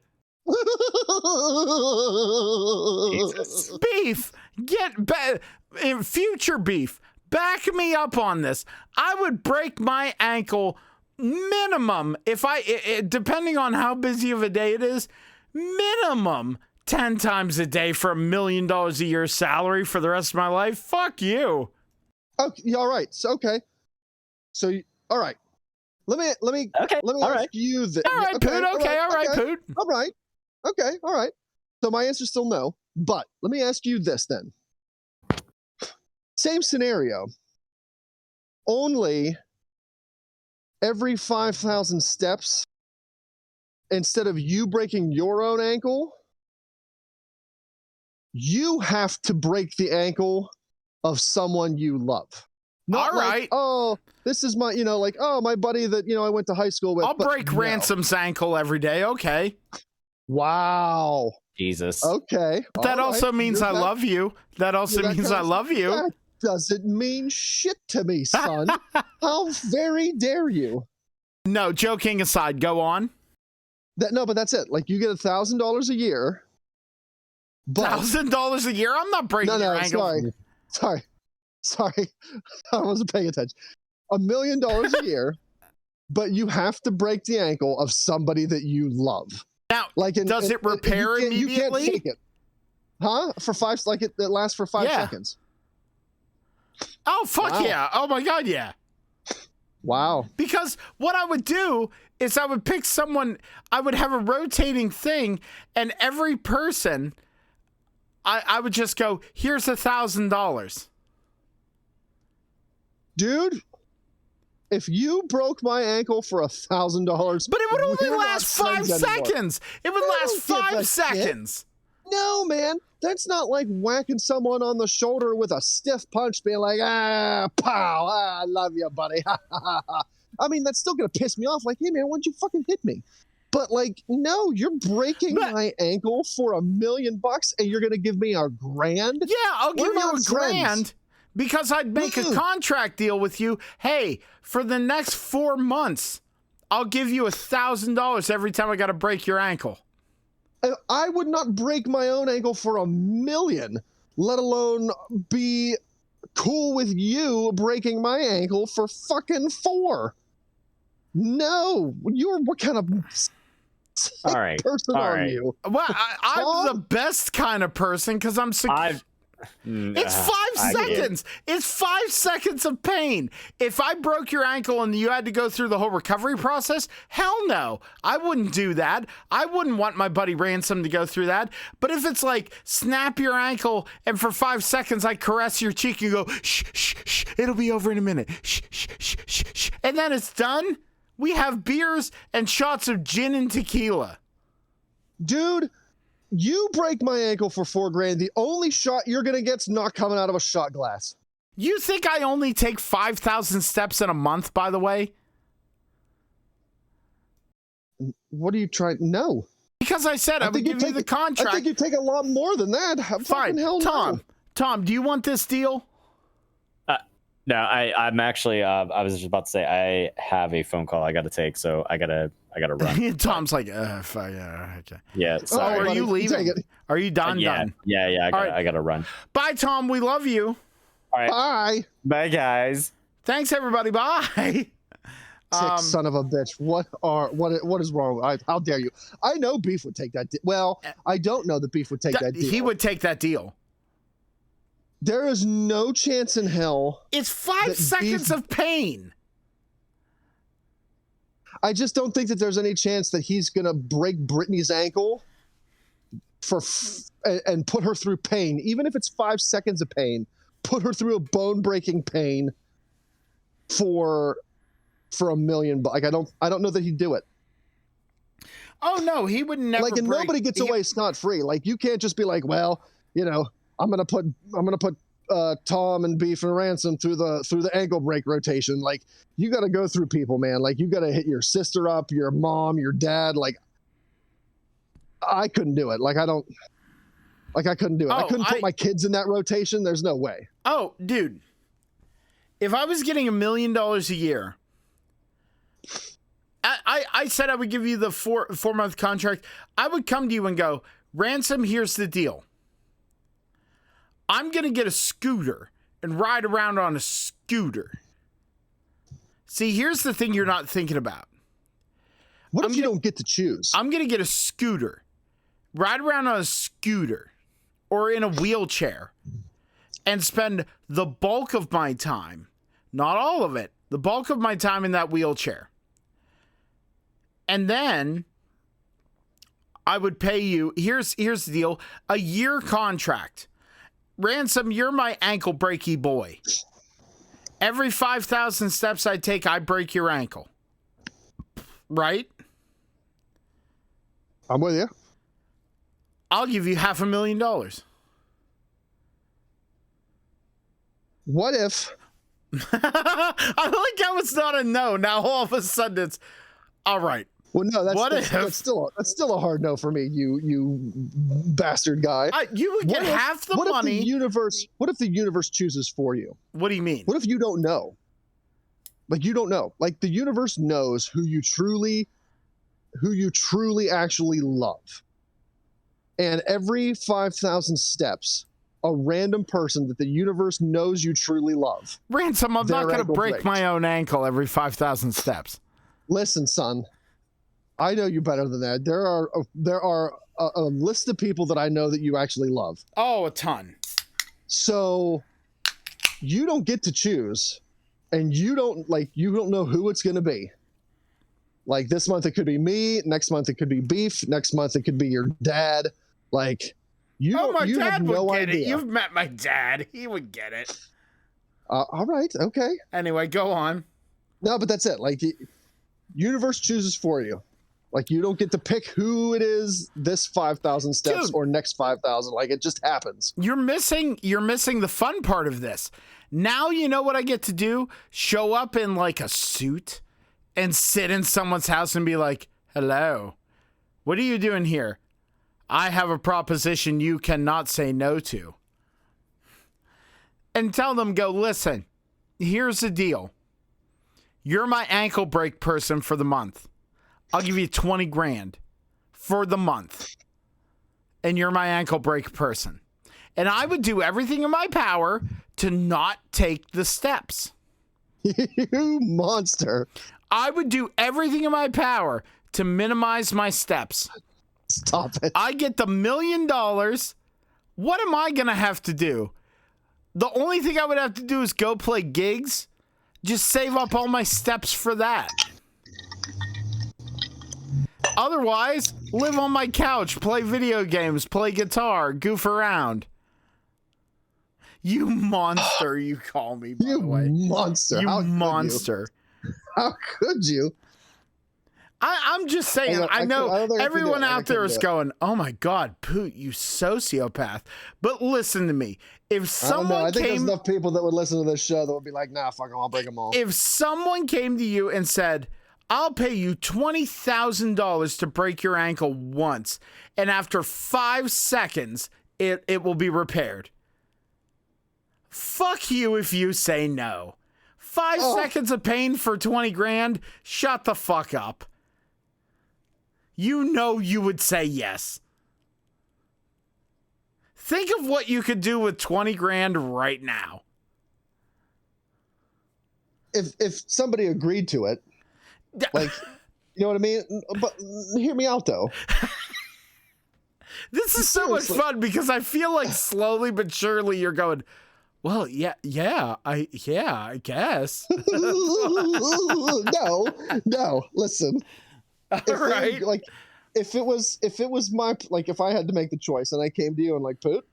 Jesus. Beef, future beef, back me up on this. I would break my ankle minimum, if depending on how busy of a day it is, minimum 10 times a day for $1 million a year salary for the rest of my life. Fuck you. Okay, all right. So all right. Let me Okay, ask all you this. All right, Poot. Okay, all right, Poot. All right. Okay, all right. So my answer's still no, but let me ask you this then. Same scenario. Only every 5,000 steps, instead of you breaking your own ankle, you have to break the ankle of someone you love. Not All like, right. oh, this is my, my buddy that, I went to high school with. I'll but break no. Ransom's ankle every day. Okay. Wow. Jesus. Okay. That All also right. means You're I that- love you. That also you're that means kind I of- love you. Yeah, doesn't mean shit to me, son. How very dare you? No, joking aside, go on. No, but that's it. Like, you get $1,000 a year. $1,000 a year? I'm not breaking your ankle. Sorry. I wasn't paying attention. $1 million a year, but you have to break the ankle of somebody that you love. Now, does it repair immediately? You can't fake it. Huh? It lasts for 5 seconds. Oh, fuck yeah. Oh, my God, yeah. Wow. Because what I would do is I would pick someone, I would have a rotating thing, and every person, I would just go, here's $1,000. Dude, if you broke my ankle for $1,000, but it would only last 5 seconds. It would last 5 seconds. No, man, that's not like whacking someone on the shoulder with a stiff punch, being like, pow, I love you, buddy. I mean, that's still gonna piss me off. Like, hey, man, why'd you fucking hit me? But like, no, you're breaking my ankle for $1 million, and you're gonna give me $1,000? Yeah, I'll give you $1,000. Because I'd make a contract deal with you. Hey, for the next 4 months, I'll give you $1,000 every time I got to break your ankle. I would not break my own ankle for $1 million, let alone be cool with you breaking my ankle for fucking 4. No, what kind of person are you? Well, I'm the best kind of person because I'm secure. It's 5 seconds. It's 5 seconds of pain. If I broke your ankle and you had to go through the whole recovery process, hell no. I wouldn't do that. I wouldn't want my buddy Ransom to go through that. But if it's like snap your ankle and for 5 seconds I caress your cheek and go, shh, shh, shh, it'll be over in a minute. Shh, shh, shh, shh, shh. And then it's done. We have beers and shots of gin and tequila. Dude, you break my ankle for $4,000. The only shot you're going to get's not coming out of a shot glass. You think I only take 5,000 steps in a month, by the way? What are you trying? No. Because I said I would give you the contract. I think you take a lot more than that. Fine. Hell no. Tom, do you want this deal? No, I'm actually. I was just about to say I have a phone call I got to take, so I gotta run. Tom's like, fuck yeah, okay. Yeah. So are you leaving? Are you done? Done? Yeah. I gotta run. Bye, Tom. We love you. All right. Bye. Bye, guys. Thanks, everybody. Bye. Sick son of a bitch. What is wrong? How dare you? I know Beef would take that. Well, I don't know that Beef would take that deal. He would take that deal. There is no chance in hell. It's 5 seconds of pain. I just don't think that there's any chance that he's going to break Brittany's ankle and put her through pain. Even if it's 5 seconds of pain, put her through a bone-breaking pain for $1 million. Like, I don't know that he'd do it. Oh no, he would never. Like, and nobody gets away scot-free. Like, you can't just be like, well, you know, I'm gonna put Tom and Beef and Ransom through the ankle break rotation. Like, you got to go through people, man. Like, you got to hit your sister up, your mom, your dad. Like, I couldn't do it. I couldn't do it. I couldn't put my kids in that rotation. There's no way. Oh, dude, if I was getting $1 million a year, I said I would give you the 4-month contract. I would come to you and go, Ransom, here's the deal. I'm going to get a scooter and ride around on a scooter. See, here's the thing you're not thinking about. What if you don't get to choose? I'm going to get a scooter, ride around on a scooter or in a wheelchair and spend the bulk of my time, not all of it, the bulk of my time in that wheelchair. And then I would pay you, here's the deal, a year contract. Ransom, you're my ankle breaky boy. Every 5,000 steps I take, I break your ankle. Right? I'm with you. I'll give you $500,000. What if? I like how it's not a no. Now all of a sudden it's, all right. Well, no, What that's still a hard no for me. You bastard guy. You would get half the money. What if the universe chooses for you? What do you mean? What if you don't know? Like, you don't know. Like, the universe knows who you truly actually love. And every 5,000 steps, a random person that the universe knows you truly love. Ransom, I'm not going to break breaks. my own ankle every 5,000 steps. Listen, son, I know you better than that. There are a list of people that I know that you actually love. Oh, a ton. So you don't get to choose, and you don't know who it's going to be. Like, this month it could be me, next month it could be beef, next month it could be your dad. Like, you dad have no would get idea. it. You've met my dad. He would get it. All right, okay. Anyway, go on. No, but that's it. Like, the universe chooses for you. Like, you don't get to pick who it is this 5,000 steps or next 5,000. Like, it just happens. You're missing the fun part of this. Now you know what I get to do? Show up in like a suit and sit in someone's house and be like, "Hello, what are you doing here? I have a proposition you cannot say no to." And tell them, go, "Listen, here's the deal. You're my ankle break person for the month. I'll give you 20 grand for the month. And you're my ankle break person." And I would do everything in my power to not take the steps. You monster. I would do everything in my power to minimize my steps. Stop it. I get the $1 million. What am I going to have to do? The only thing I would have to do is go play gigs. Just save up all my steps for that. Otherwise, live on my couch, play video games, play guitar, goof around. You monster, you call me, by the way. Monster. You How could monster. How could you? I'm just saying, I know everyone out there is it. going, "Oh my God, Poot, you sociopath." But listen to me. If I someone think there's came, enough people that would listen to this show that would be like, "Nah, fuck them, I'll break them all." if someone came to you and said, "I'll pay you $20,000 to break your ankle once, and after 5 seconds, it will be repaired." Fuck you if you say no. 5 seconds of pain for 20 grand? Shut the fuck up. You know you would say yes. Think of what you could do with 20 grand right now. If somebody agreed to it, like, you know what I mean? But hear me out, though. This is so much fun because I feel like slowly but surely you're going, "Well, I guess." No, listen. If it was my, like, if I had to make the choice and I came to you and like, "Poot,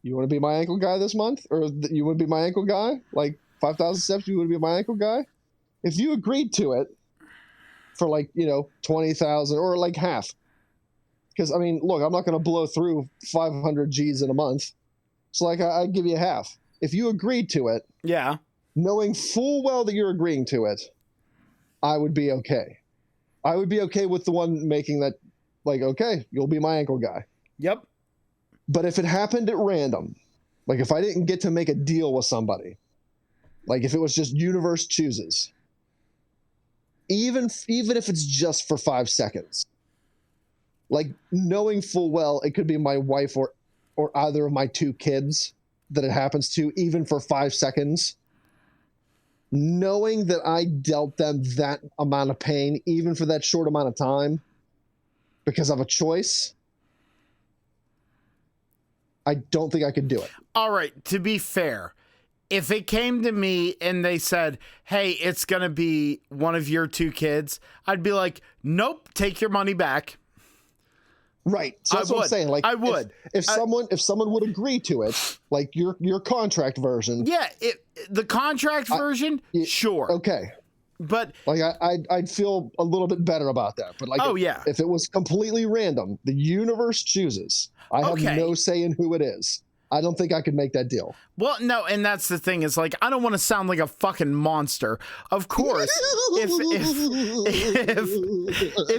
you want to be my ankle guy this month? Or you want to be my ankle guy? Like 5,000 steps, you want to be my ankle guy?" If you agreed to it for, like, 20,000 or like half, because I mean, look, I'm not going to blow through 500 G's in a month. So, like, I'd give you half. If you agreed to it, Yeah. knowing full well that you're agreeing to it, I would be okay. I would be okay with the one making that, like, "Okay, you'll be my ankle guy." Yep. But if it happened at random, like if I didn't get to make a deal with somebody, like if it was just universe chooses, even if it's just for 5 seconds, like knowing full well it could be my wife or either of my 2 kids that it happens to, even for 5 seconds, knowing that I dealt them that amount of pain, even for that short amount of time, because of a choice, I don't think I could do it. All right, to be fair, if it came to me and they said, "Hey, it's going to be one of your 2 kids," I'd be like, "Nope, take your money back." Right. So that's what I'm saying. Like, I would. If someone would agree to it, like your contract version. Yeah, the contract version, sure. Okay. But like I'd feel a little bit better about that. But like, if it was completely random, the universe chooses. I have no say in who it is. I don't think I could make that deal. Well, no, and that's the thing is like I don't want to sound like a fucking monster. Of course, if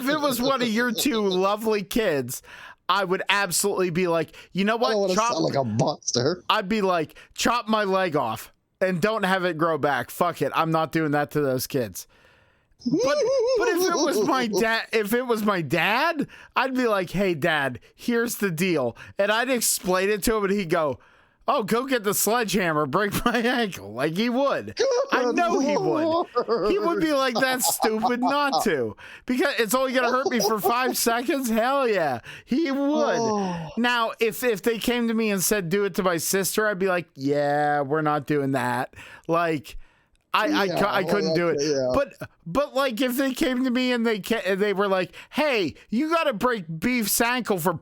it was one of your two lovely kids, I would absolutely be like, you know what? I don't want to sound like a monster. I'd be like, chop my leg off and don't have it grow back. Fuck it, I'm not doing that to those kids. But if it was my dad, I'd be like, hey dad, here's the deal. And I'd explain it to him and he'd go, oh, go get the sledgehammer, break my ankle. Like he would. I know he would. He would be like, that's stupid not to. Because it's only going to hurt me for 5 seconds. Hell yeah. He would. Now, if they came to me and said, do it to my sister, I'd be like, yeah, we're not doing that. Like, I couldn't do it. Yeah. But like if they came to me and they were like, hey, you got to break Beef's ankle for...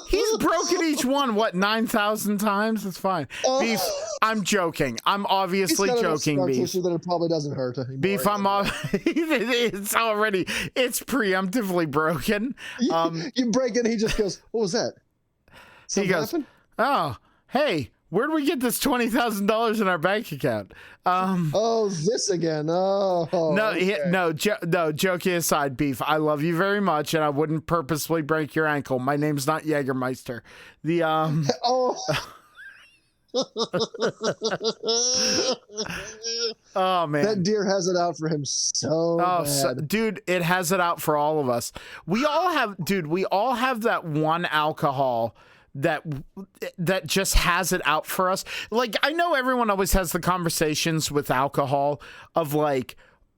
He's broken each one, 9,000 times? It's fine. Beef, I'm joking. I'm obviously joking, Beef. That it probably doesn't hurt anymore. Beef, it's preemptively broken. You break it and he just goes, what was that? Something happened? Oh, hey, where do we get this $20,000 in our bank account? This again. Oh, no, okay. no, joking aside, Beef. I love you very much, and I wouldn't purposely break your ankle. My name's not Jägermeister. Oh man, that deer has it out for him so bad. Dude, it has it out for all of us. We all have that one alcohol that just has it out for us. Like, I know everyone always has the conversations with alcohol of like,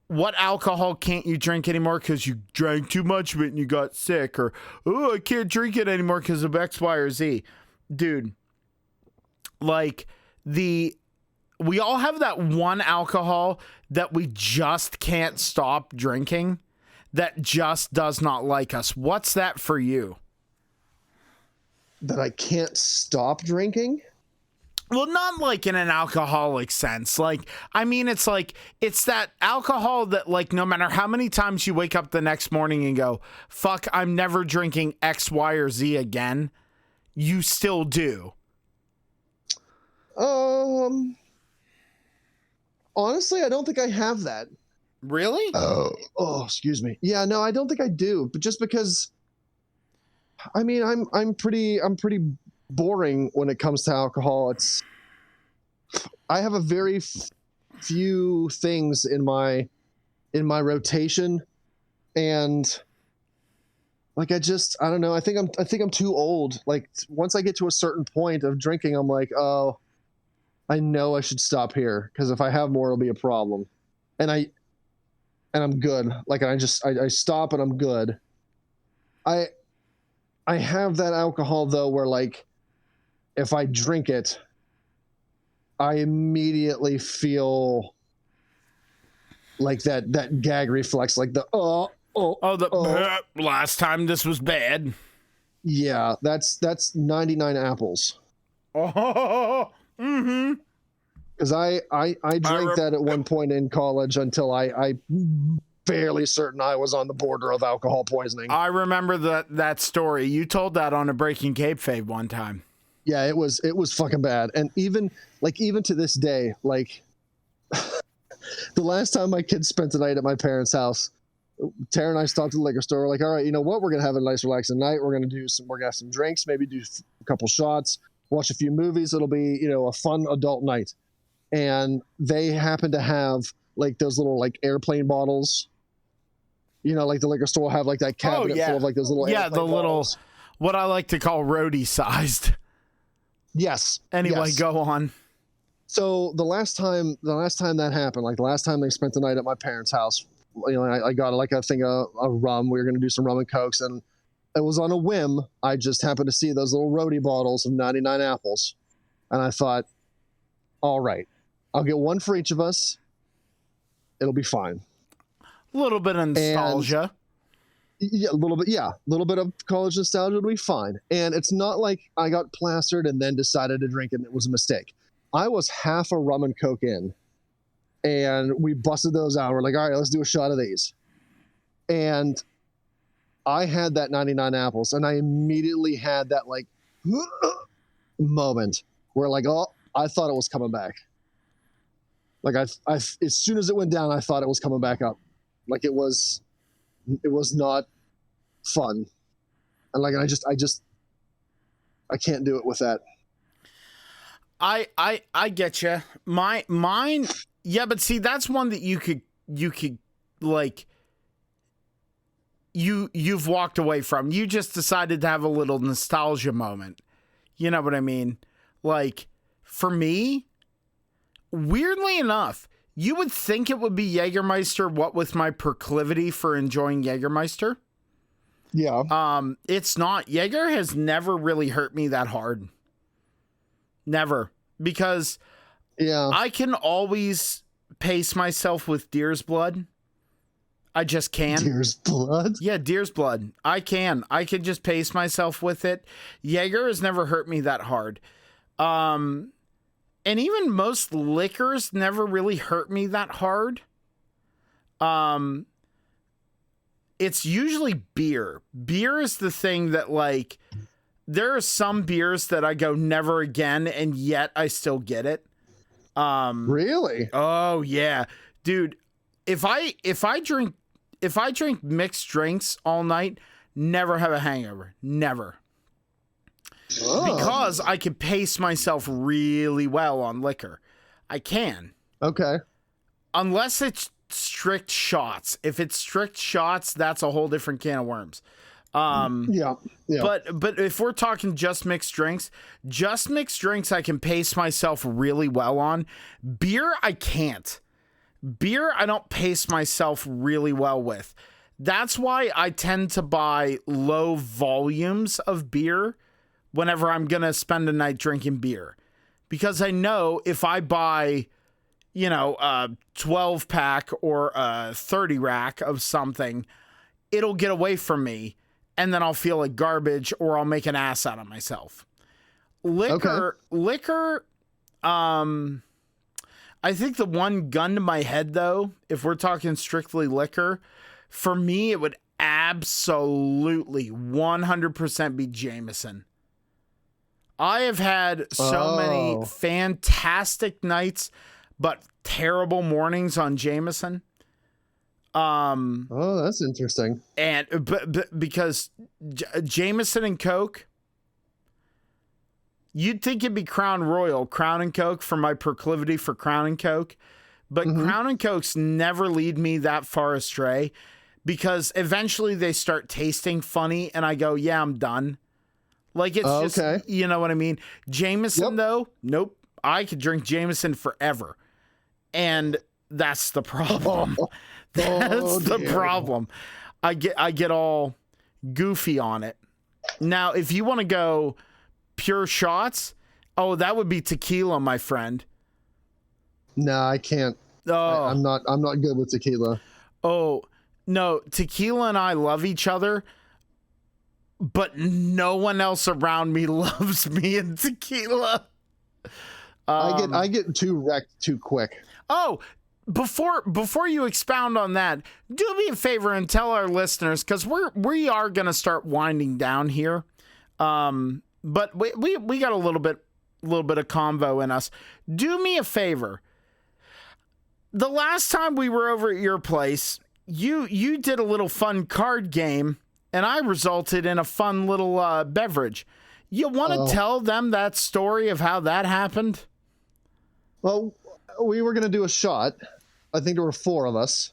what alcohol can't you drink anymore because you drank too much of it and you got sick, or oh, I can't drink it anymore because of X, Y, or Z. Dude, like we all have that one alcohol that we just can't stop drinking, that just does not like us. What's that for you? That I can't stop drinking? Well, not like in an alcoholic sense. Like, I mean, it's that alcohol that, like, no matter how many times you wake up the next morning and go, fuck, I'm never drinking X, Y, or Z again, you still do. Honestly, I don't think I have that. Really? Oh, excuse me. Yeah, no, I don't think I do. But just because, I mean, I'm pretty boring when it comes to alcohol. I have a very few things in my rotation, and like I don't know. I think I'm too old. Like once I get to a certain point of drinking, I'm like, oh, I know I should stop here because if I have more, it'll be a problem. And I'm good. Like I stop and I'm good. I have that alcohol though, where like, if I drink it, I immediately feel like that gag reflex, like the last time this was bad. Yeah, that's 99 apples. Oh, mm-hmm. Because I drank that at one point in college until I fairly certain I was on the border of alcohol poisoning. I remember that story. You told that on a Breaking Kayfabe one time. Yeah, it was fucking bad. And even to this day, like the last time my kids spent the night at my parents' house, Tara and I stopped at the liquor store. We're like, all right, you know what? We're going to have a nice relaxing night. We're going to have some drinks, maybe do a couple shots, watch a few movies. It'll be, a fun adult night. And they happen to have like those little like airplane bottles. Like the liquor store will have like that cabinet full of like those little the little bottles. What I like to call roadie sized. Yes. Anyway, yes. Go on. So the last time that happened, like the last time they spent the night at my parents' house, I got like a thing of rum. We were going to do some rum and cokes, and it was on a whim. I just happened to see those little roadie bottles of 99 apples, and I thought, all right, I'll get one for each of us. It'll be fine. A little bit of nostalgia. Yeah, a little bit of college nostalgia would be fine. And it's not like I got plastered and then decided to drink it and it was a mistake. I was half a rum and coke in, and we busted those out. We're like, all right, let's do a shot of these. And I had that 99 apples, and I immediately had that like moment where like, oh, I thought it was coming back. Like I as soon as it went down, I thought it was coming back up. Like it was not fun. And like, I can't do it with that. I get you. Mine, yeah, but see, that's one that you could like, you've walked away from. You just decided to have a little nostalgia moment. You know what I mean? Like, for me, weirdly enough, you would think it would be Jägermeister, what with my proclivity for enjoying Jägermeister. Yeah. It's not. Jaeger has never really hurt me that hard. Never. Because I can always pace myself with deer's blood. I just can. Deer's blood? Yeah, deer's blood. I can just pace myself with it. Jaeger has never hurt me that hard. And even most liquors never really hurt me that hard. It's usually beer. Beer is the thing that, like, there are some beers that I go never again, and yet I still get it. Really? Oh yeah, dude. If I drink mixed drinks all night, never have a hangover. Never. Oh. Because I can pace myself really well on liquor. I can. Okay. Unless it's strict shots. If it's strict shots, that's a whole different can of worms. Yeah. But if we're talking just mixed drinks I can pace myself really well on. Beer, I can't. Beer, I don't pace myself really well with. That's why I tend to buy low volumes of beer whenever I'm going to spend a night drinking beer. Because I know if I buy, a 12 pack or a 30 rack of something, it'll get away from me. And then I'll feel like garbage or I'll make an ass out of myself. Liquor, I think the one gun to my head, though, if we're talking strictly liquor, for me, it would absolutely 100% be Jameson. I have had so many fantastic nights, but terrible mornings on Jameson. Oh, that's interesting. And but because Jameson and Coke, you'd think it'd be Crown and Coke for my proclivity for Crown and Coke, but Crown and Cokes never lead me that far astray because eventually they start tasting funny and I go, yeah, I'm done. Like it's just, you know what I mean? Jameson though, nope. I could drink Jameson forever. And that's the problem. That's the problem. I get all goofy on it. Now, if you want to go pure shots, that would be tequila, my friend. No, I can't. Oh, I'm not good with tequila. Oh, no, tequila and I love each other, but no one else around me loves me in tequila. I get too wrecked too quick. Oh, before you expound on that, do me a favor and tell our listeners, because we are going to start winding down here. But we got a little bit of convo in us. Do me a favor. The last time we were over at your place, you did a little fun card game, and I resulted in a fun little beverage. You want to tell them that story of how that happened? Well, we were going to do a shot. I think there were 4 of us.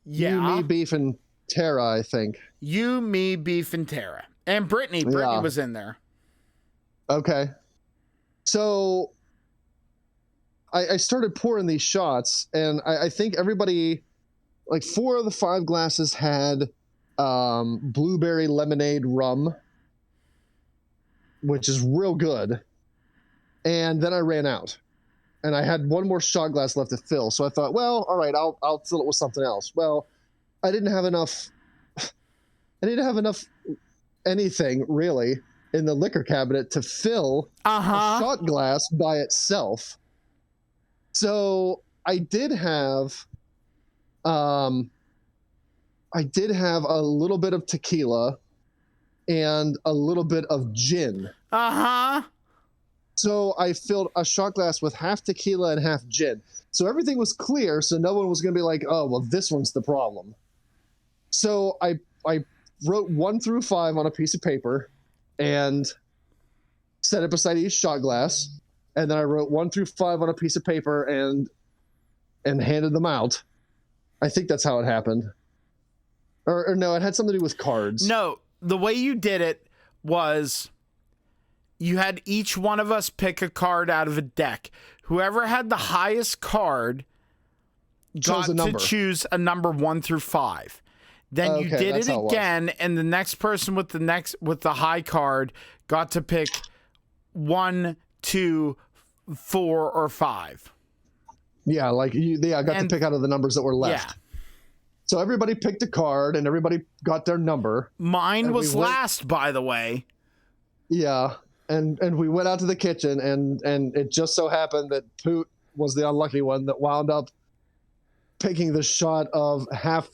Yeah. You, me, Beef, and Tara, I think. You, me, Beef, and Tara. And Brittany. Brittany was in there. Okay. So I started pouring these shots, and I think everybody, like 4 of the 5 glasses had blueberry lemonade rum, which is real good. And then I ran out. And I had 1 more shot glass left to fill. So I thought, well, all right, I'll fill it with something else. Well, I didn't have enough anything really in the liquor cabinet to fill a shot glass by itself. So I did have, I did have a little bit of tequila and a little bit of gin. Uh-huh. So I filled a shot glass with half tequila and half gin. So everything was clear, so no one was going to be like, oh, well, this one's the problem. So I wrote 1 through 5 on a piece of paper and set it beside each shot glass. And then I wrote 1 through 5 on a piece of paper and handed them out. I think that's how it happened. Or no, it had something to do with cards. No, the way you did it was you had each one of us pick a card out of a deck. Whoever had the highest card got to choose a number 1 through 5. Then you did it again, and the next person with the high card got to pick 1, 2, 4, or 5. Yeah, like I got to pick out of the numbers that were left. Yeah. So everybody picked a card, and everybody got their number. Mine was last, by the way. Yeah, and we went out to the kitchen, and it just so happened that Poot was the unlucky one that wound up picking the shot of half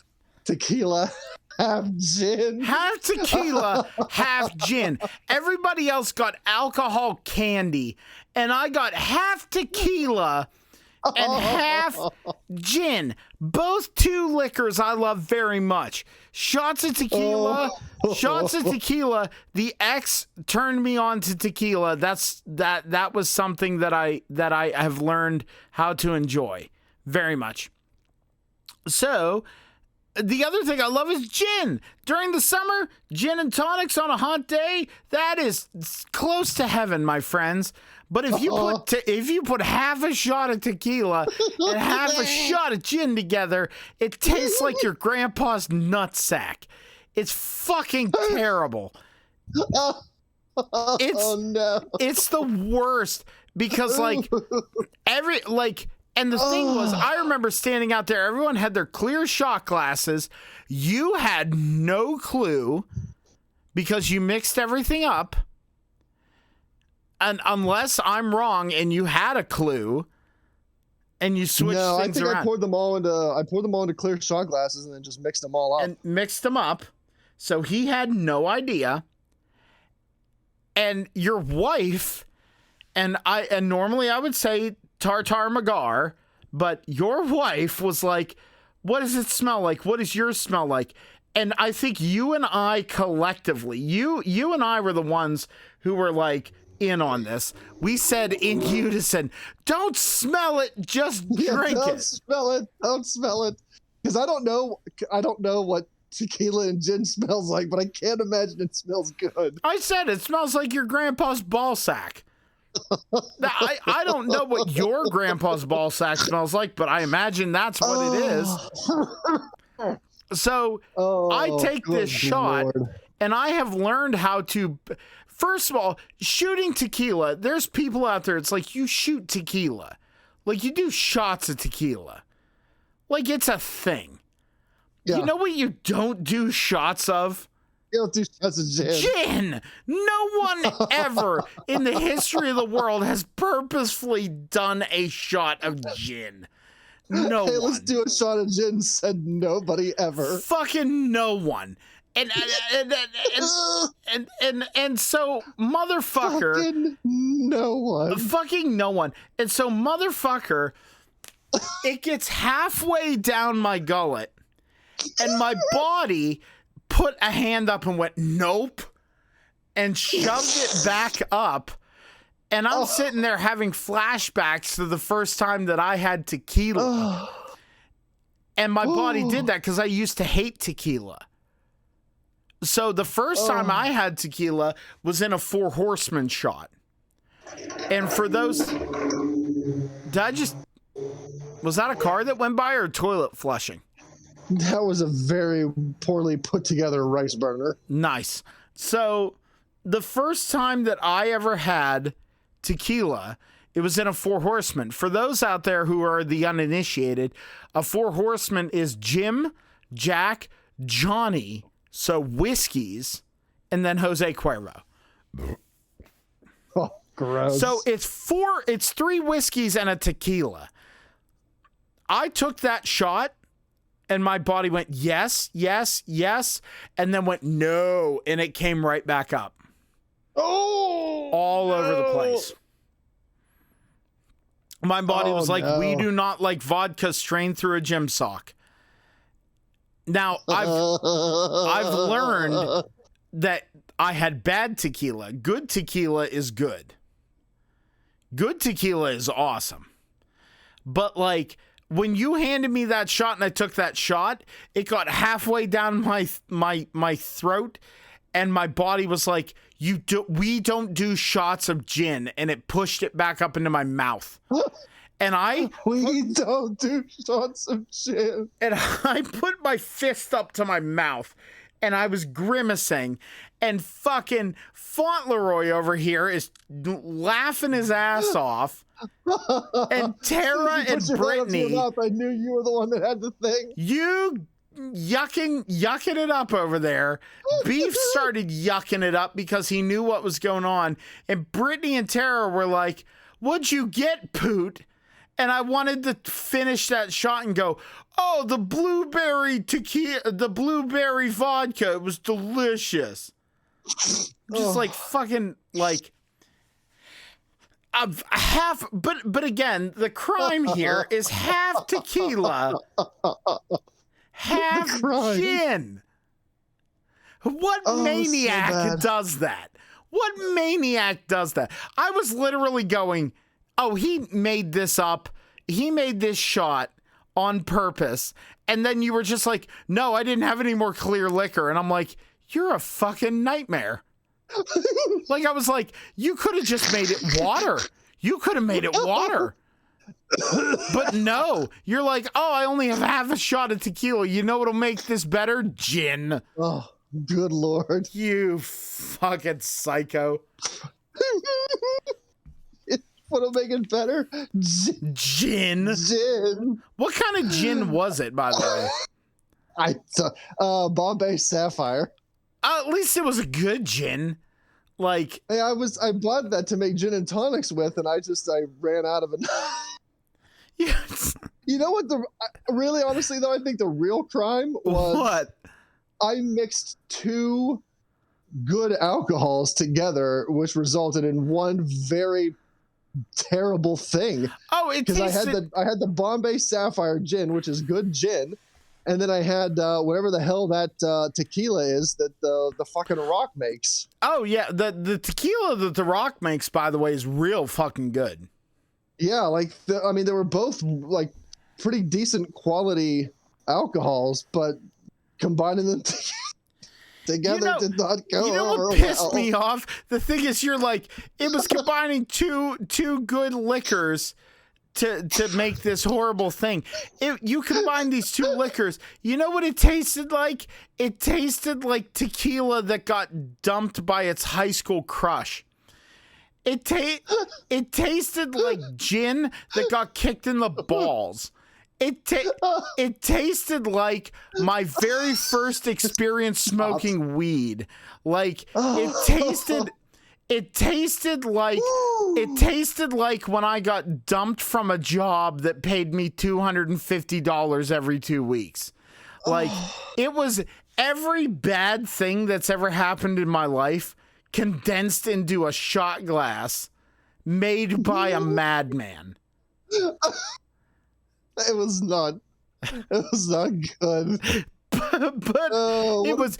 tequila, half gin. Half tequila, half gin. Everybody else got alcohol candy, and I got half tequila and half gin. Both 2 liquors I love very much. Shots of tequila. The ex turned me on to tequila. That was something that I have learned how to enjoy very much. So the other thing I love is gin. During the summer, gin and tonics on a hot day, that is close to heaven, my friends. But if you put half a shot of tequila and half a shot of gin together, it tastes like your grandpa's nutsack. It's fucking terrible. It's the worst because and the thing was, I remember standing out there, everyone had their clear shot glasses. You had no clue because you mixed everything up. And unless I'm wrong and you had a clue and you switched things around. No, I think I poured them all into clear shot glasses and then just mixed them all up. And mixed them up. So he had no idea. And your wife, and normally I would say Tartar Magar, but your wife was like, what does it smell like? What does yours smell like? And I think you and I collectively, you and I were the ones who were like in on this. We said in unison, don't smell it, just drink it. Don't smell it. Because I don't know what tequila and gin smells like, but I can't imagine it smells good. I said it smells like your grandpa's ball sack. Now, I don't know what your grandpa's ball sack smells like, but I imagine that's what it is. So I take this shot, and I have learned how to. First of all, shooting tequila. There's people out there. It's like you shoot tequila, like you do shots of tequila, like it's a thing. Yeah. You know what you don't do shots of? You don't do shots of gin. Gin! No one ever in the history of the world has purposefully done a shot of gin. No one. Let's do a shot of gin, said nobody ever. Fucking no one. And so motherfucker. Fucking no one. Fucking no one. And so motherfucker, it gets halfway down my gullet, and my body put a hand up and went, nope, and shoved it back up. And I'm sitting there having flashbacks to the first time that I had tequila. And my body did that because I used to hate tequila. So the first time I had tequila was in a Four Horsemen shot. And for those, was that a car that went by or toilet flushing? That was a very poorly put together rice burner. Nice. So the first time that I ever had tequila, it was in a Four Horsemen. For those out there who are the uninitiated, a Four Horsemen is Jim, Jack, Johnny, so whiskeys, and then Jose Cuervo. Oh, gross. So it's 3 whiskeys and a tequila. I took that shot And my body went, yes, yes, yes. And then went, no. And it came right back up. Oh! All over the place. My body was like, we do not like vodka strained through a gym sock. Now, I've learned that I had bad tequila. Good tequila is good. Good tequila is awesome. But like, when you handed me that shot and I took that shot, it got halfway down my throat, and my body was like, we don't do shots of gin, and it pushed it back up into my mouth. And we don't do shots of gin. And I put my fist up to my mouth, and I was grimacing, and fucking Fauntleroy over here is laughing his ass off. And Tara and Brittany, I knew you were the one that had the thing. You yucking it up over there. Beef started yucking it up because he knew what was going on. And Brittany and Tara were like, "What'd you get, Poot?" And I wanted to finish that shot and go, "Oh, the blueberry tequila, the blueberry vodka. It was delicious." Just like fucking like half, but again, the crime here is half tequila, half gin. What maniac does that? What maniac does that? I was literally going, oh, he made this up. He made this shot on purpose. And then you were just like, no, I didn't have any more clear liquor. And I'm like, you're a fucking nightmare. Like, I was like, you could have just made it water. You could have made it water. But no, you're like, oh, I only have half a shot of tequila. You know what'll make this better? Gin. Oh, good Lord. You fucking psycho. What'll make it better? Gin. Gin. What kind of gin was it, by the way? Bombay Sapphire. At least it was a good gin. Like, hey, I bought that to make gin and tonics with, and I ran out of it. Yes. You know what? Really, honestly, though, I think the real crime was what? I mixed two good alcohols together, which resulted in one very terrible thing. Oh, it tasted... I had the Bombay Sapphire gin, which is good gin. And then I had whatever the hell that tequila is that the fucking Rock makes. Oh, yeah. The tequila that the Rock makes, by the way, is real fucking good. Yeah, like, they were both, like, pretty decent quality alcohols, but combining them together did not go over. You know what pissed me off? The thing is, you're like, it was combining two good liquors to make this horrible thing. You combine these two liquors. You know what it tasted like? It tasted like tequila that got dumped by its high school crush. It tasted like gin that got kicked in the balls. It tasted like my very first experience smoking weed. Like, it tasted like when I got dumped from a job that paid me $250 every 2 weeks. Like, it was every bad thing that's ever happened in my life condensed into a shot glass made by a madman. It was not good. But it was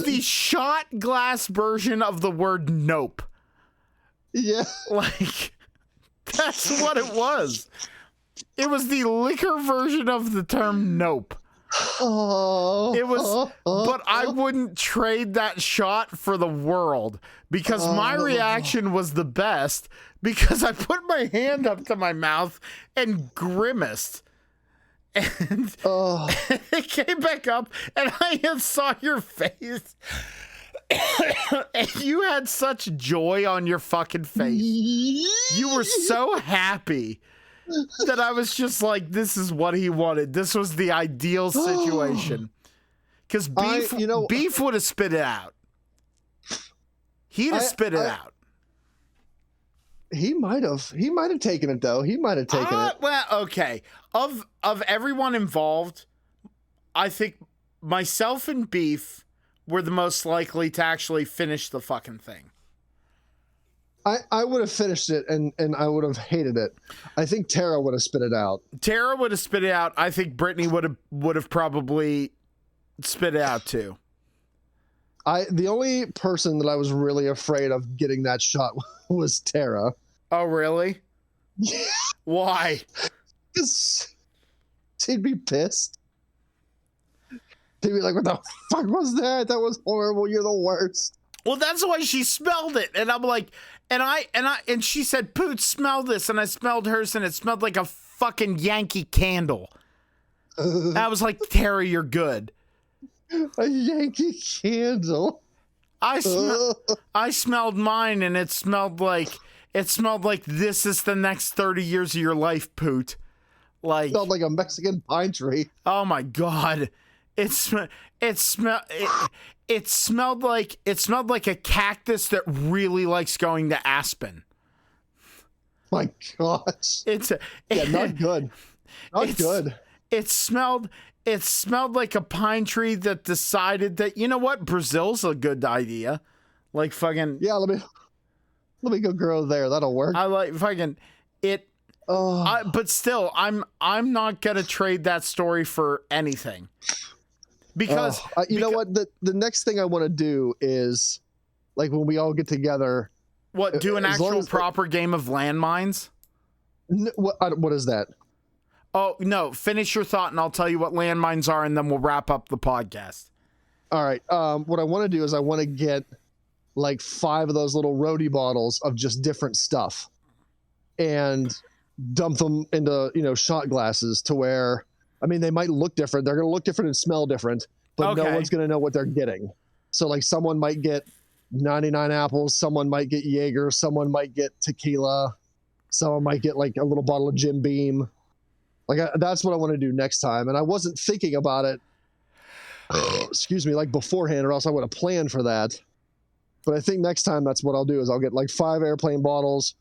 the shot glass version of the word nope. Yeah. Like, that's what it was. It was the liquor version of the term nope. It was, but I wouldn't trade that shot for the world because my reaction was the best because I put my hand up to my mouth and grimaced. And it came back up and I saw your face. And you had such joy on your fucking face. You were so happy that I was just like, this is what he wanted. This was the ideal situation. Because Beef would have spit it out. He'd have spit it out. He might have taken it though. He might have taken it. Well, okay. Of everyone involved, I think myself and Beef were the most likely to actually finish the fucking thing. I would have finished it and I would have hated it. I think Tara would have spit it out. Tara would have spit it out. I think Brittany would have probably spit it out too. The only person that I was really afraid of getting that shot was Tara. Oh, really? Why? Because she'd be pissed. She'd be like, what the fuck was that? That was horrible. You're the worst. Well, that's why she smelled it. And I'm like, and she said, Poot, smell this. And I smelled hers and it smelled like a fucking Yankee candle. I was like, Tara, you're good. A Yankee candle. I smelled mine and it smelled like this is the next 30 years of your life, Poot. Like, it smelled like a Mexican pine tree. Oh my God. It smelled like a cactus that really likes going to Aspen. My gosh. Yeah, not good. Not good. It smelled like a pine tree that decided that, you know what, Brazil's a good idea. Like fucking yeah, let me go grow there. That'll work. I like fucking it. But still, I'm not gonna trade that story for anything. Because you know what, the next thing I want to do is, like, when we all get together. What, do an actual proper game of landmines? What is that? Oh, no, finish your thought and I'll tell you what landmines are and then we'll wrap up the podcast. All right. What I want to do is I want to get like 5 of those little roadie bottles of just different stuff and dump them into, shot glasses to where, I mean, they might look different. They're going to look different and smell different, but no one's going to know what they're getting. So like someone might get 99 apples. Someone might get Jaeger. Someone might get tequila. Someone might get like a little bottle of Jim Beam. Like that's what I want to do next time. And I wasn't thinking about it, excuse me, like beforehand, or else I would have planned for that. But I think next time that's what I'll do is I'll get like 5 airplane bottles,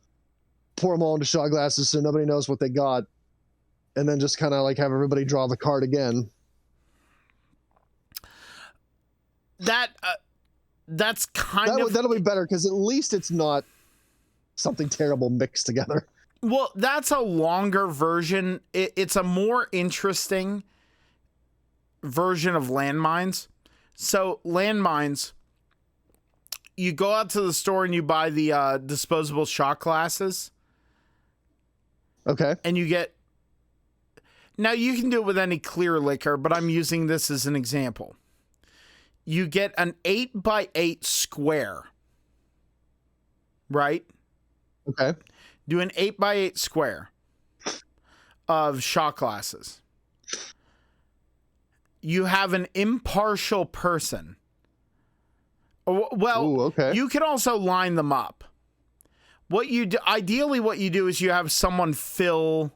pour them all into shot glasses so nobody knows what they got. And then just kind of like have everybody draw the card again. That's kind of... That'll be better because at least it's not something terrible mixed together. Well, that's a longer version. It's a more interesting version of landmines. So landmines, you go out to the store and you buy the disposable shot glasses. Okay. And you get... Now, you can do it with any clear liquor, but I'm using this as an example. You get an 8x8 square, right? Okay. Do an 8x8 square of shot glasses. You have an impartial person. Well, ooh, okay. You can also line them up. What you do, ideally, what you do is you have someone fill,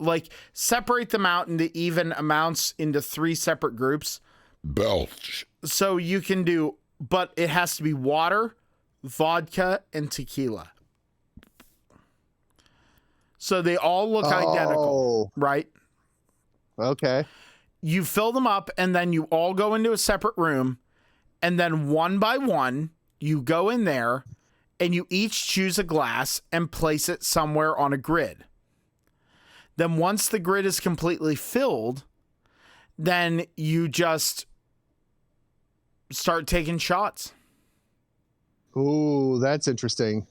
like separate them out into even amounts into 3 separate groups. Belch. So you can do, but it has to be water, vodka, and tequila. So they all look identical, right? Okay. You fill them up and then you all go into a separate room and then one by one you go in there and you each choose a glass and place it somewhere on a grid. Then once the grid is completely filled, then you just start taking shots. Ooh, that's interesting.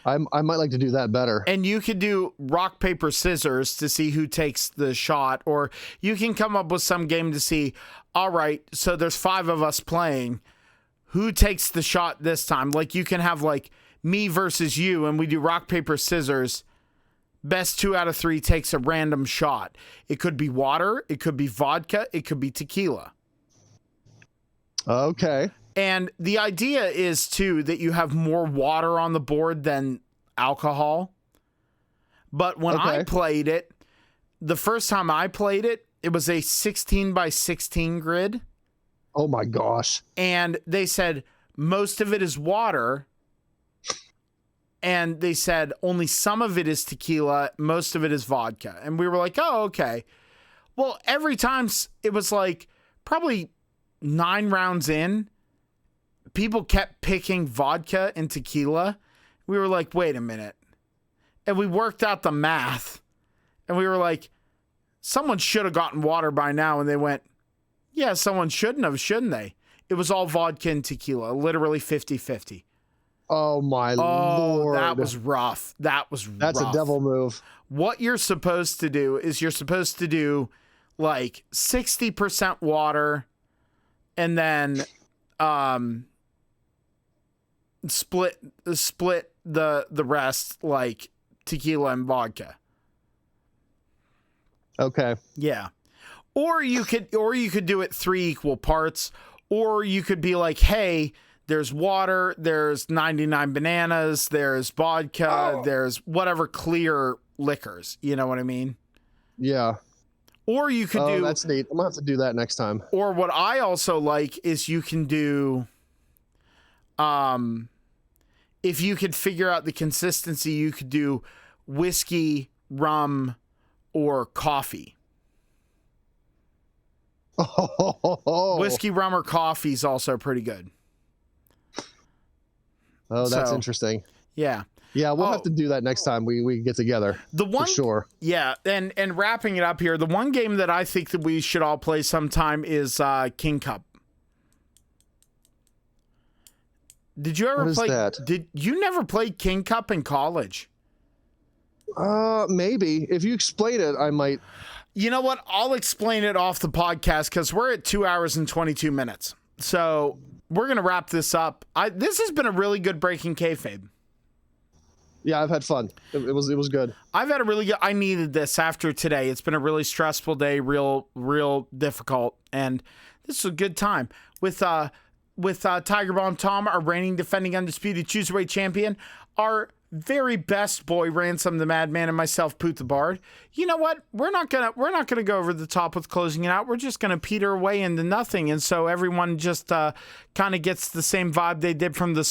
I might like to do that better. And you could do rock, paper, scissors to see who takes the shot, or you can come up with some game to see, all right, so there's 5 of us playing. Who takes the shot this time? Like you can have like me versus you, and we do rock, paper, scissors. Best 2 out of 3 takes a random shot. It could be water. It could be vodka. It could be tequila. Okay. And the idea is, too, that you have more water on the board than alcohol. But when I played it, the first time I played it, it was a 16 by 16 grid. Oh, my gosh. And they said most of it is water. And they said only some of it is tequila. Most of it is vodka. And we were like, oh, okay. Well, every time it was like probably 9 rounds in, people kept picking vodka and tequila. We were like, wait a minute. And we worked out the math. And we were like, someone should have gotten water by now. And they went, yeah, someone shouldn't have, shouldn't they? It was all vodka and tequila, literally 50-50. Oh, my Lord. That was rough. That's a devil move. What you're supposed to do is you're supposed to do like 60% water and then split the rest like tequila and vodka. Okay. Yeah. Or you could do it 3 equal parts, or you could be like, hey, there's water, there's 99 bananas, there's vodka, there's whatever clear liquors. You know what I mean? Yeah. Or you could do... that's neat. I'm going to have to do that next time. Or what I also like is you can do... if you could figure out the consistency, you could do whiskey, rum, or coffee. Whiskey, rum, or coffee is also pretty good. Oh, that's interesting. Yeah. Yeah, we'll have to do that next time we get together. For sure. Yeah, and wrapping it up here, the one game that I think that we should all play sometime is King Cup. Did you ever play that? Did you never play King Cup in college? Maybe. If you explain it, I might. You know what? I'll explain it off the podcast because we're at 2 hours and 22 minutes. So we're going to wrap this up. This has been a really good Breaking Kayfabe. Yeah, I've had fun. It was good. I've had a really good... I needed this after today. It's been a really stressful day, real difficult. And this was a good time. With Tiger Bomb Tom, our reigning, defending, undisputed Cruiserweight champion, our very best boy, Ransom the Madman, and myself, Poot the Bard. You know what? We're not gonna go over the top with closing it out. We're just gonna peter away into nothing, and so everyone just kind of gets the same vibe they did from the